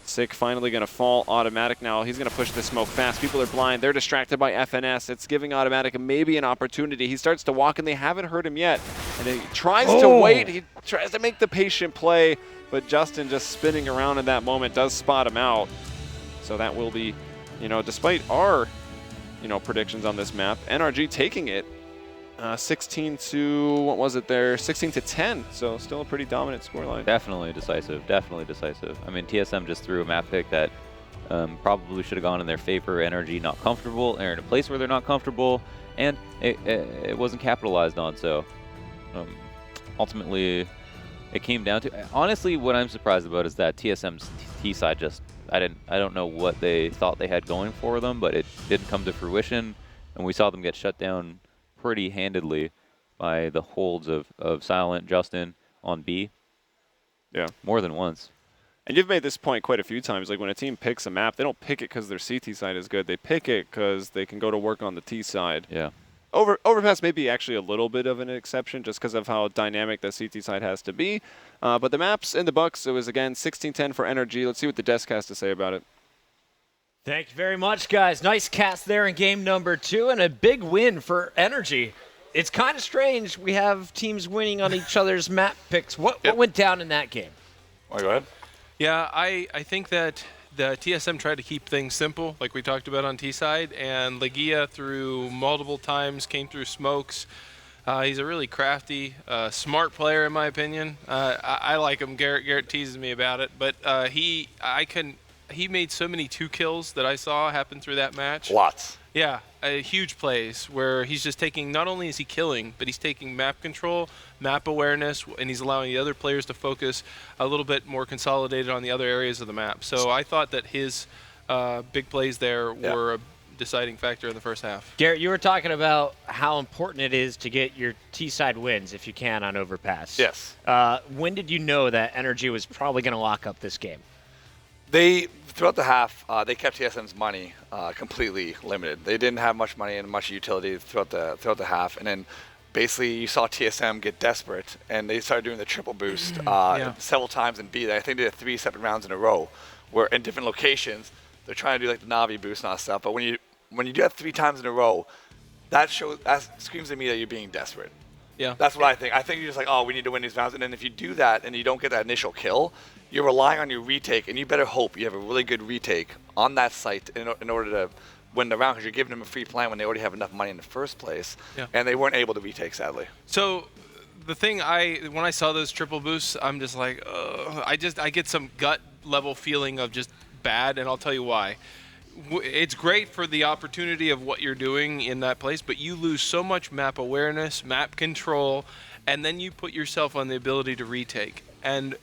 Sick finally going to fall. Automatic now. He's going to push the smoke fast. People are blind. They're distracted by FNS. It's giving Automatic maybe an opportunity. He starts to walk, and they haven't heard him yet. And he tries to wait. He tries to make the patient play, but Justin just spinning around in that moment does spot him out. So that will be, you know, despite our, you know, predictions on this map, NRG taking it 16 to, what was it there? 16 to 10. So still a pretty dominant scoreline. Definitely decisive. Definitely decisive. I mean, TSM just threw a map pick that probably should have gone in their favor. NRG not comfortable. They're in a place where they're not comfortable, and it wasn't capitalized on. So ultimately, it came down to, honestly, what I'm surprised about is that TSM's T side just, I don't know what they thought they had going for them, but it didn't come to fruition, and we saw them get shut down pretty handedly by the holds of Silent, Justin on B. Yeah. More than once. And you've made this point quite a few times. Like when a team picks a map, they don't pick it because their CT side is good. They pick it because they can go to work on the T side. Yeah. Overpass may be actually a little bit of an exception just because of how dynamic the CT side has to be. But the maps in the Bucks, it was again 16-10 for NRG. Let's see what the desk has to say about it. Thank you very much, guys. Nice cast there in game number 2, and a big win for NRG. It's kind of strange we have teams winning on each other's map picks. What went down in that game? Oh, go ahead. Yeah, I think that the TSM tried to keep things simple, like we talked about on T-side, and Legia through multiple times came through smokes. He's a really crafty, smart player in my opinion. I like him. Garrett teases me about it, but he made so many 2 kills that I saw happen through that match. Lots. Yeah, huge plays where he's just taking, not only is he killing, but he's taking map control, map awareness, and he's allowing the other players to focus a little bit more consolidated on the other areas of the map. So I thought that his big plays there were deciding factor in the first half. Garrett, you were talking about how important it is to get your T-side wins if you can on Overpass. Yes. When did you know that NRG was probably going to lock up this game? Throughout the half, they kept TSM's money completely limited. They didn't have much money and much utility throughout the half, and then basically you saw TSM get desperate, and they started doing the triple boost several times in B. I think they did 3 separate rounds in a row, where in different locations they're trying to do like the Navi boost and all that stuff. But when you do that 3 times in a row, that screams at me that you're being desperate. Yeah. That's what I think. I think you're just like, oh, we need to win these rounds, and then if you do that and you don't get that initial kill, you're relying on your retake, and you better hope you have a really good retake on that site in order to win the round, because you're giving them a free plan when they already have enough money in the first place, and they weren't able to retake, sadly. So the thing when I saw those triple boosts, I'm just like, I get some gut level feeling of just bad, and I'll tell you why. It's great for the opportunity of what you're doing in that place, but you lose so much map awareness, map control, and then you put yourself on the ability to retake. And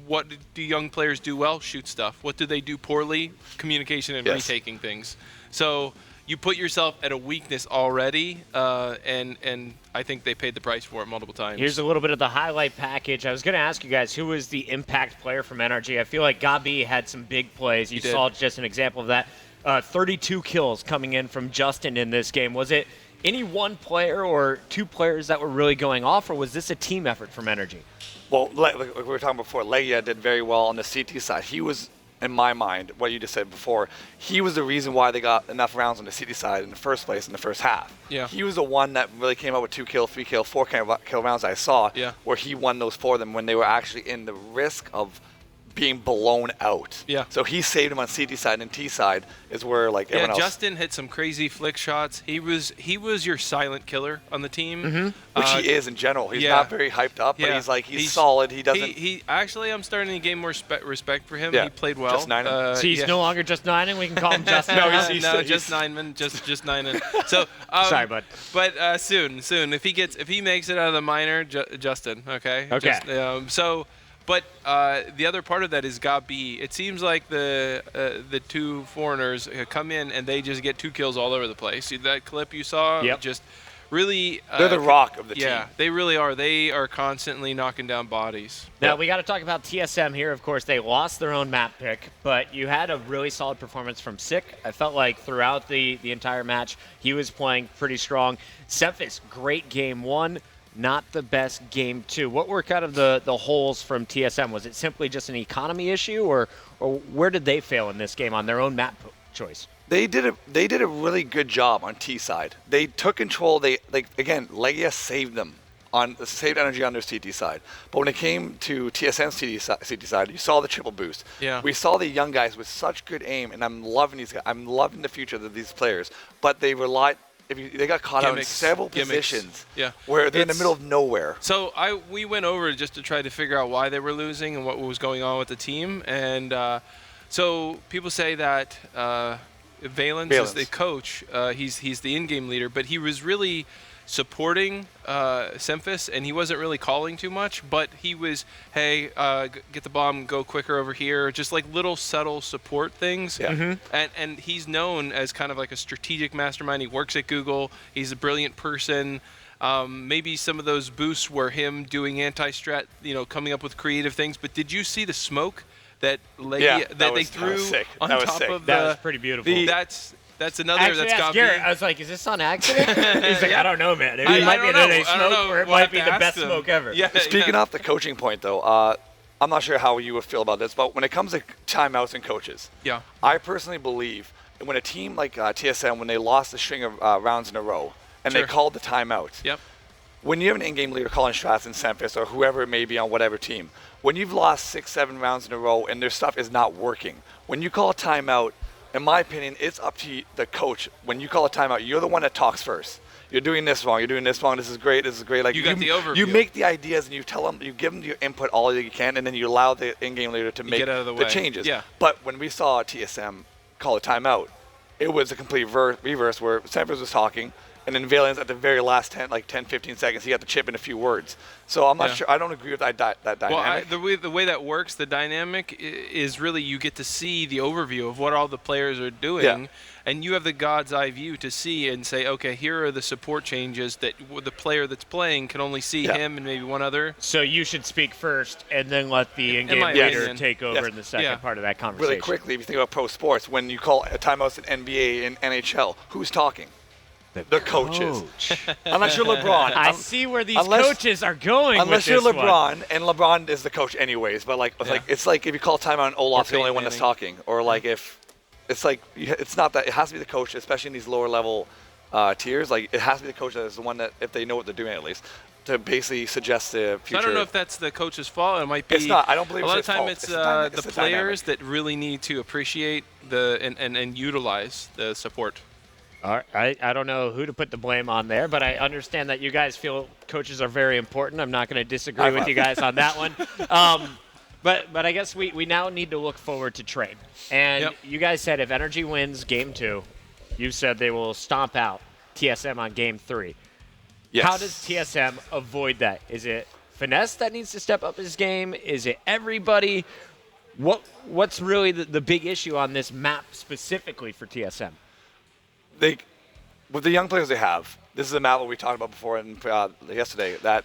what do young players do well? Shoot stuff. What do they do poorly? Communication and retaking things. So you put yourself at a weakness already, and I think they paid the price for it multiple times. Here's a little bit of the highlight package. I was going to ask you guys, who was the impact player from NRG? I feel like Gabi had some big plays. You saw just an example of that. 32 kills coming in from Justin in this game. Was it any one player or 2 players that were really going off, or was this a team effort from NRG? Well, like we were talking before, Legia did very well on the CT side. He was, in my mind, what you just said before, he was the reason why they got enough rounds on the CT side in the first place in the first half. Yeah. He was the one that really came up with 2 kill, 3 kill, 4 kill rounds I saw, where he won those for them when they were actually in the risk of being blown out. Yeah. So he saved him on CT side, and T side is where like everyone else. Justin hit some crazy flick shots. He was your silent killer on the team. Which he is in general. He's not very hyped up, but he's solid. He doesn't. He actually, I'm starting to gain more respect for him. Yeah. He played well. Just nine him. So he's no longer just 9, and we can call him Justin. Just Nineman, just Nineman. So sorry, bud. But soon, if he makes it out of the minor, Justin. Okay. Okay. But the other part of that is Gabi. It seems like the 2 foreigners come in and they just get 2 kills all over the place. See that clip you saw? Just really. They're the rock of the team. Yeah, they really are. They are constantly knocking down bodies. Now, we got to talk about TSM here. Of course, they lost their own map pick, but you had a really solid performance from Sick. I felt like throughout the entire match, he was playing pretty strong. Semphis, great game 1. Not the best game 2. What were kind of the holes from TSM? Was it simply just an economy issue, or where did they fail in this game on their own map choice? They did a really good job on T side. They took control. Again, Legia saved them saved NRG on their CT side. But when it came to TSM's CT side, you saw the triple boost. Yeah. We saw the young guys with such good aim, and I'm loving these guys. I'm loving the future of these players. But they relied. They got caught out in several positions where they're in the middle of nowhere. So we went over just to try to figure out why they were losing and what was going on with the team. And so people say that Valence is the coach. He's the in-game leader, but he was really supporting Semphis, and he wasn't really calling too much, but he was, hey, get the bomb, go quicker over here, just like little subtle support things. Yeah. And he's known as kind of like a strategic mastermind. He works at Google. He's a brilliant person. Maybe some of those boosts were him doing anti-strat, coming up with creative things. But did you see the smoke that they threw on top of that was pretty beautiful. That's another. Actually, that's got Garrett. I was like, is this on accident? He's like, I don't know, man. It might be another smoke, or it might be the best smoke ever. Yeah, Speaking off the coaching point, though, I'm not sure how you would feel about this, but when it comes to timeouts and coaches, I personally believe when a team like TSM, when they lost a string of rounds in a row, and they called the timeout, when you have an in-game leader calling strats in Semphis or whoever it may be on whatever team, when you've lost 6-7 rounds in a row and their stuff is not working, when you call a timeout, in my opinion, it's up to the coach. When you call a timeout, you're the one that talks first. You're doing this wrong. You're doing this wrong. This is great. This is great. Like you got the overview. You make the ideas and you tell them, you give them your input all that you can, and then you allow the in-game leader to make the changes. Yeah. But when we saw TSM call a timeout, it was a complete reverse where Semphis was talking, and then Valiant's at the very last 10, 15 seconds, he had to chip in a few words. So I'm not sure. I don't agree with that dynamic. Well, the way that works, the dynamic is really you get to see the overview of what all the players are doing, and you have the God's eye view to see and say, okay, here are the support changes that the player that's playing can only see him and maybe one other. So you should speak first, and then let the in-game leader take over in the second part of that conversation. Really quickly, if you think about pro sports, when you call a timeouts in NBA and NHL, who's talking? The coaches. Unless you're LeBron. I see where these coaches are going unless with you're this LeBron, one. and LeBron is the coach anyways. But it's like if you call timeout and Olaf's the only one that's talking, or like if it's like it's not that it has to be the coach, especially in these lower level tiers. Like it has to be the coach that is the one that, if they know what they're doing at least, to basically suggest the future. So I don't know if that's the coach's fault. It might be. It's not. I don't believe a lot of it's time his it's it's the the players dynamic. that really need to appreciate and utilize the support. All right. I don't know who to put the blame on there, but I understand that you guys feel coaches are very important. I'm not going to disagree with you guys on that one. But I guess we now need to look forward to Train. And you guys said if NRG wins Game 2, you said they will stomp out TSM on Game 3. Yes. How does TSM avoid that? Is it Finesse that needs to step up his game? Is it everybody? What's really the big issue on this map specifically for TSM? With the young players they have, this is a map that we talked about before and yesterday, that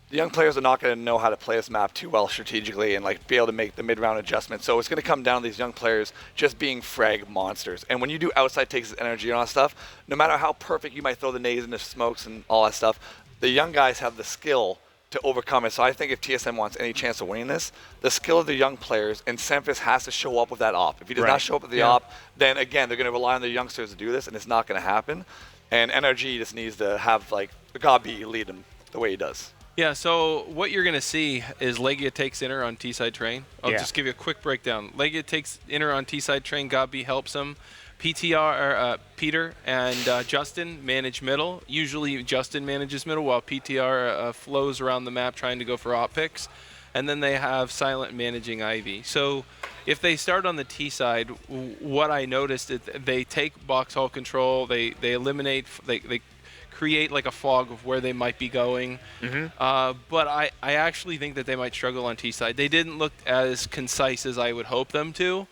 the young players are not going to know how to play this map too well strategically and be able to make the mid-round adjustments. So it's going to come down to these young players just being frag monsters. And when you do outside takes energy and all that stuff, no matter how perfect you might throw the nades and the smokes and all that stuff, the young guys have the skill to overcome it. So I think if TSM wants any chance of winning this, the skill of the young players, and Semphis has to show up with that op. If he does not show up with the op, then again, they're going to rely on the youngsters to do this, and it's not going to happen. And NRG just needs to have, Gabi lead him the way he does. Yeah, so what you're going to see is Legia takes Inner on T-side train. I'll just give you a quick breakdown. Legia takes Inner on T-side train. Gabi helps him. Peter and Justin manage middle. Usually Justin manages middle while PTR flows around the map trying to go for op picks. And then they have Silent managing Ivy. So if they start on the T side, what I noticed is they take box hall control. They eliminate. They create a fog of where they might be going. But I actually think that they might struggle on T side. They didn't look as concise as I would hope them to.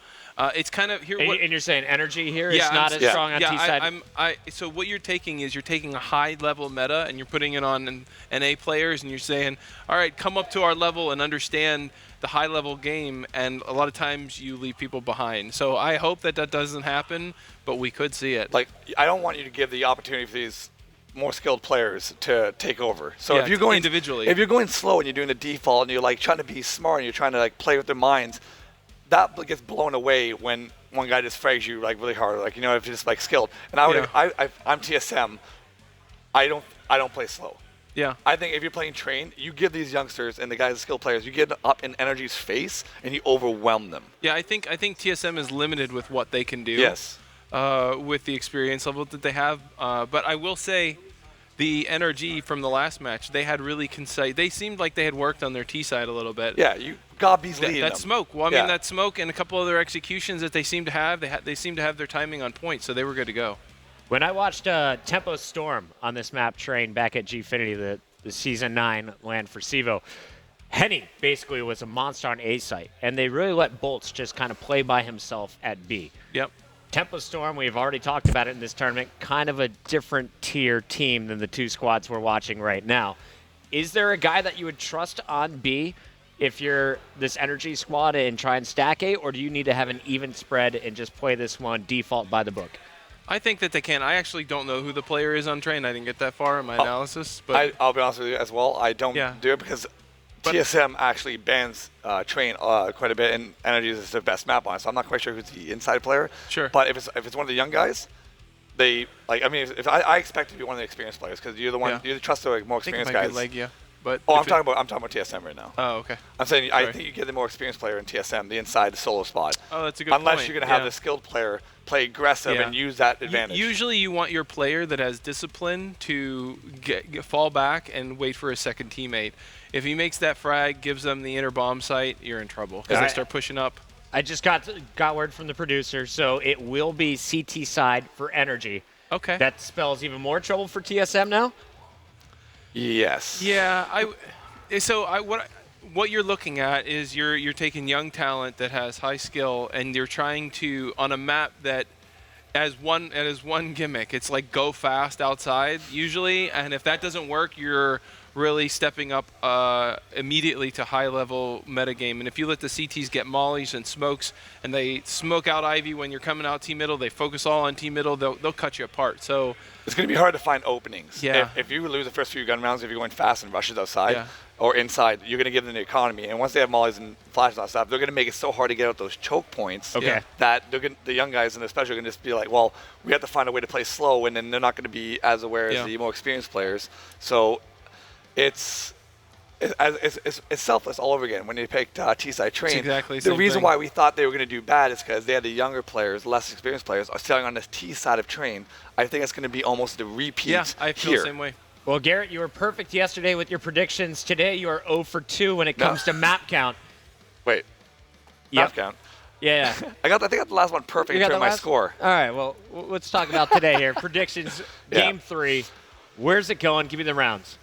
It's kind of here. And you're saying energy here is not as strong on T side. So what you're taking is you're taking a high level meta and you're putting it on NA players and you're saying, all right, come up to our level and understand the high level game. And a lot of times you leave people behind. So I hope that doesn't happen, but we could see it. I don't want you to give the opportunity for these more skilled players to take over. So if you're going individually, if you're going slow and you're doing the default and you're trying to be smart and you're trying to play with their minds, that gets blown away when one guy just frags you really hard, if you're just skilled. And I'm TSM. I don't play slow. Yeah. I think if you're playing train, you give these youngsters and the guys, the skilled players, you get up in NRG's face and you overwhelm them. Yeah, I think TSM is limited with what they can do. Yes. With the experience level that they have. But I will say, the NRG from the last match, they had really concise. They seemed like they had worked on their T side a little bit. Yeah, Gabi's leading that them. smoke. Well, I mean that smoke and a couple other executions that they seem to have. They seem to have their timing on point, so they were good to go. When I watched Tempo Storm on this map train back at Gfinity, the Season 9 land for Sivo, Henny basically was a monster on A site, and they really let Bolts just kind of play by himself at B. Yep. Tempo Storm, we've already talked about it in this tournament, kind of a different tier team than the two squads we're watching right now. Is there a guy that you would trust on B if you're this NRG squad and try and stack A, or do you need to have an even spread and just play this one default by the book? I think that they can. I actually don't know who the player is on train. I didn't get that far in my analysis. But I'll be honest with you as well. I don't do it because TSM actually bans train quite a bit, and NRG is the best map on it, so I'm not quite sure who's the inside player. Sure. But if it's one of the young guys, I expect to be one of the experienced players because you're the one you trust the more experienced guys. I think it might be Legia, but I'm talking about TSM right now. Oh, okay. I'm saying I think you get the more experienced player in TSM, the inside, the solo spot. Oh, that's a good point. Unless you're going to have the skilled player play aggressive and use that advantage. Usually you want your player that has discipline to fall back and wait for a second teammate. If he makes that frag, gives them the inner bomb site, you're in trouble because they start pushing up. I just got word from the producer, so it will be CT side for NRG. Okay. That spells even more trouble for TSM now? Yes. Yeah, what you're looking at is you're taking young talent that has high skill, and you're trying to, on a map that as one gimmick, it's like go fast outside usually, and if that doesn't work, you're really stepping up immediately to high-level metagame. And if you let the CTs get mollies and smokes, and they smoke out Ivy when you're coming out T-middle, they focus all on T-middle, they'll cut you apart. So it's going to be hard to find openings. Yeah. If you lose the first few gun rounds, if you're going fast and rushes outside or inside, you're going to give them the economy. And once they have mollies and flashes on stuff, they're going to make it so hard to get out those choke points that the young guys, and especially, are going to just be like, well, we have to find a way to play slow, and then they're not going to be as aware as the more experienced players. So it's selfless all over again when they picked T-side Train. It's exactly the reason why we thought they were going to do bad is because they had the younger players, less experienced players, are starting on the T side of Train. I think it's going to be almost a repeat Yeah, I feel here. the same way. Well, Garrett, you were perfect yesterday with your predictions. Today, you are 0 for 2 when it comes to map count. Wait. Yep. Map count. Yeah. I think I got the last one perfect in terms of my score. All right, well, let's talk about today here. Predictions, Game 3. Where's it going? Give me the rounds.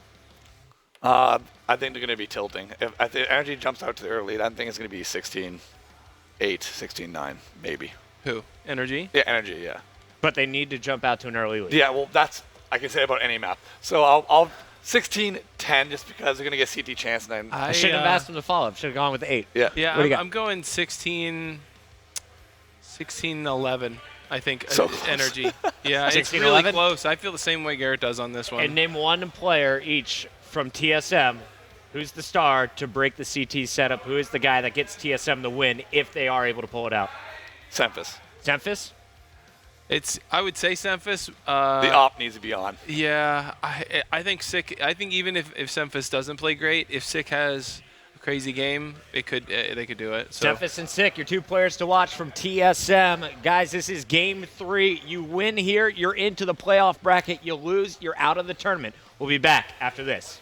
I think they're going to be tilting. If NRG jumps out to the early lead, I think it's going to be 16-8, 16-9, maybe. Who? NRG? Yeah, NRG, yeah. But they need to jump out to an early lead. Yeah, well, I can say about any map. So I'll 16-10 just because they're going to get CT chance. And then I shouldn't have asked them to follow up. Should have gone with 8. Yeah. Yeah, What do you got? I'm going 16-11. I think So NRG. Yeah, it's 16-11? really close. I feel the same way Garrett does on this one. And name one player each from TSM. Who's the star to break the CT setup? Who is the guy that gets TSM the win if they are able to pull it out? Semphis. Semphis? I would say Semphis. The op needs to be on. Yeah, I think Sick. I think even if Semphis doesn't play great, if Sick has a crazy game, they could do it. So. Semphis and Sick, your 2 players to watch from TSM. Guys, this is Game 3. You win here, you're into the playoff bracket. You lose, you're out of the tournament. We'll be back after this.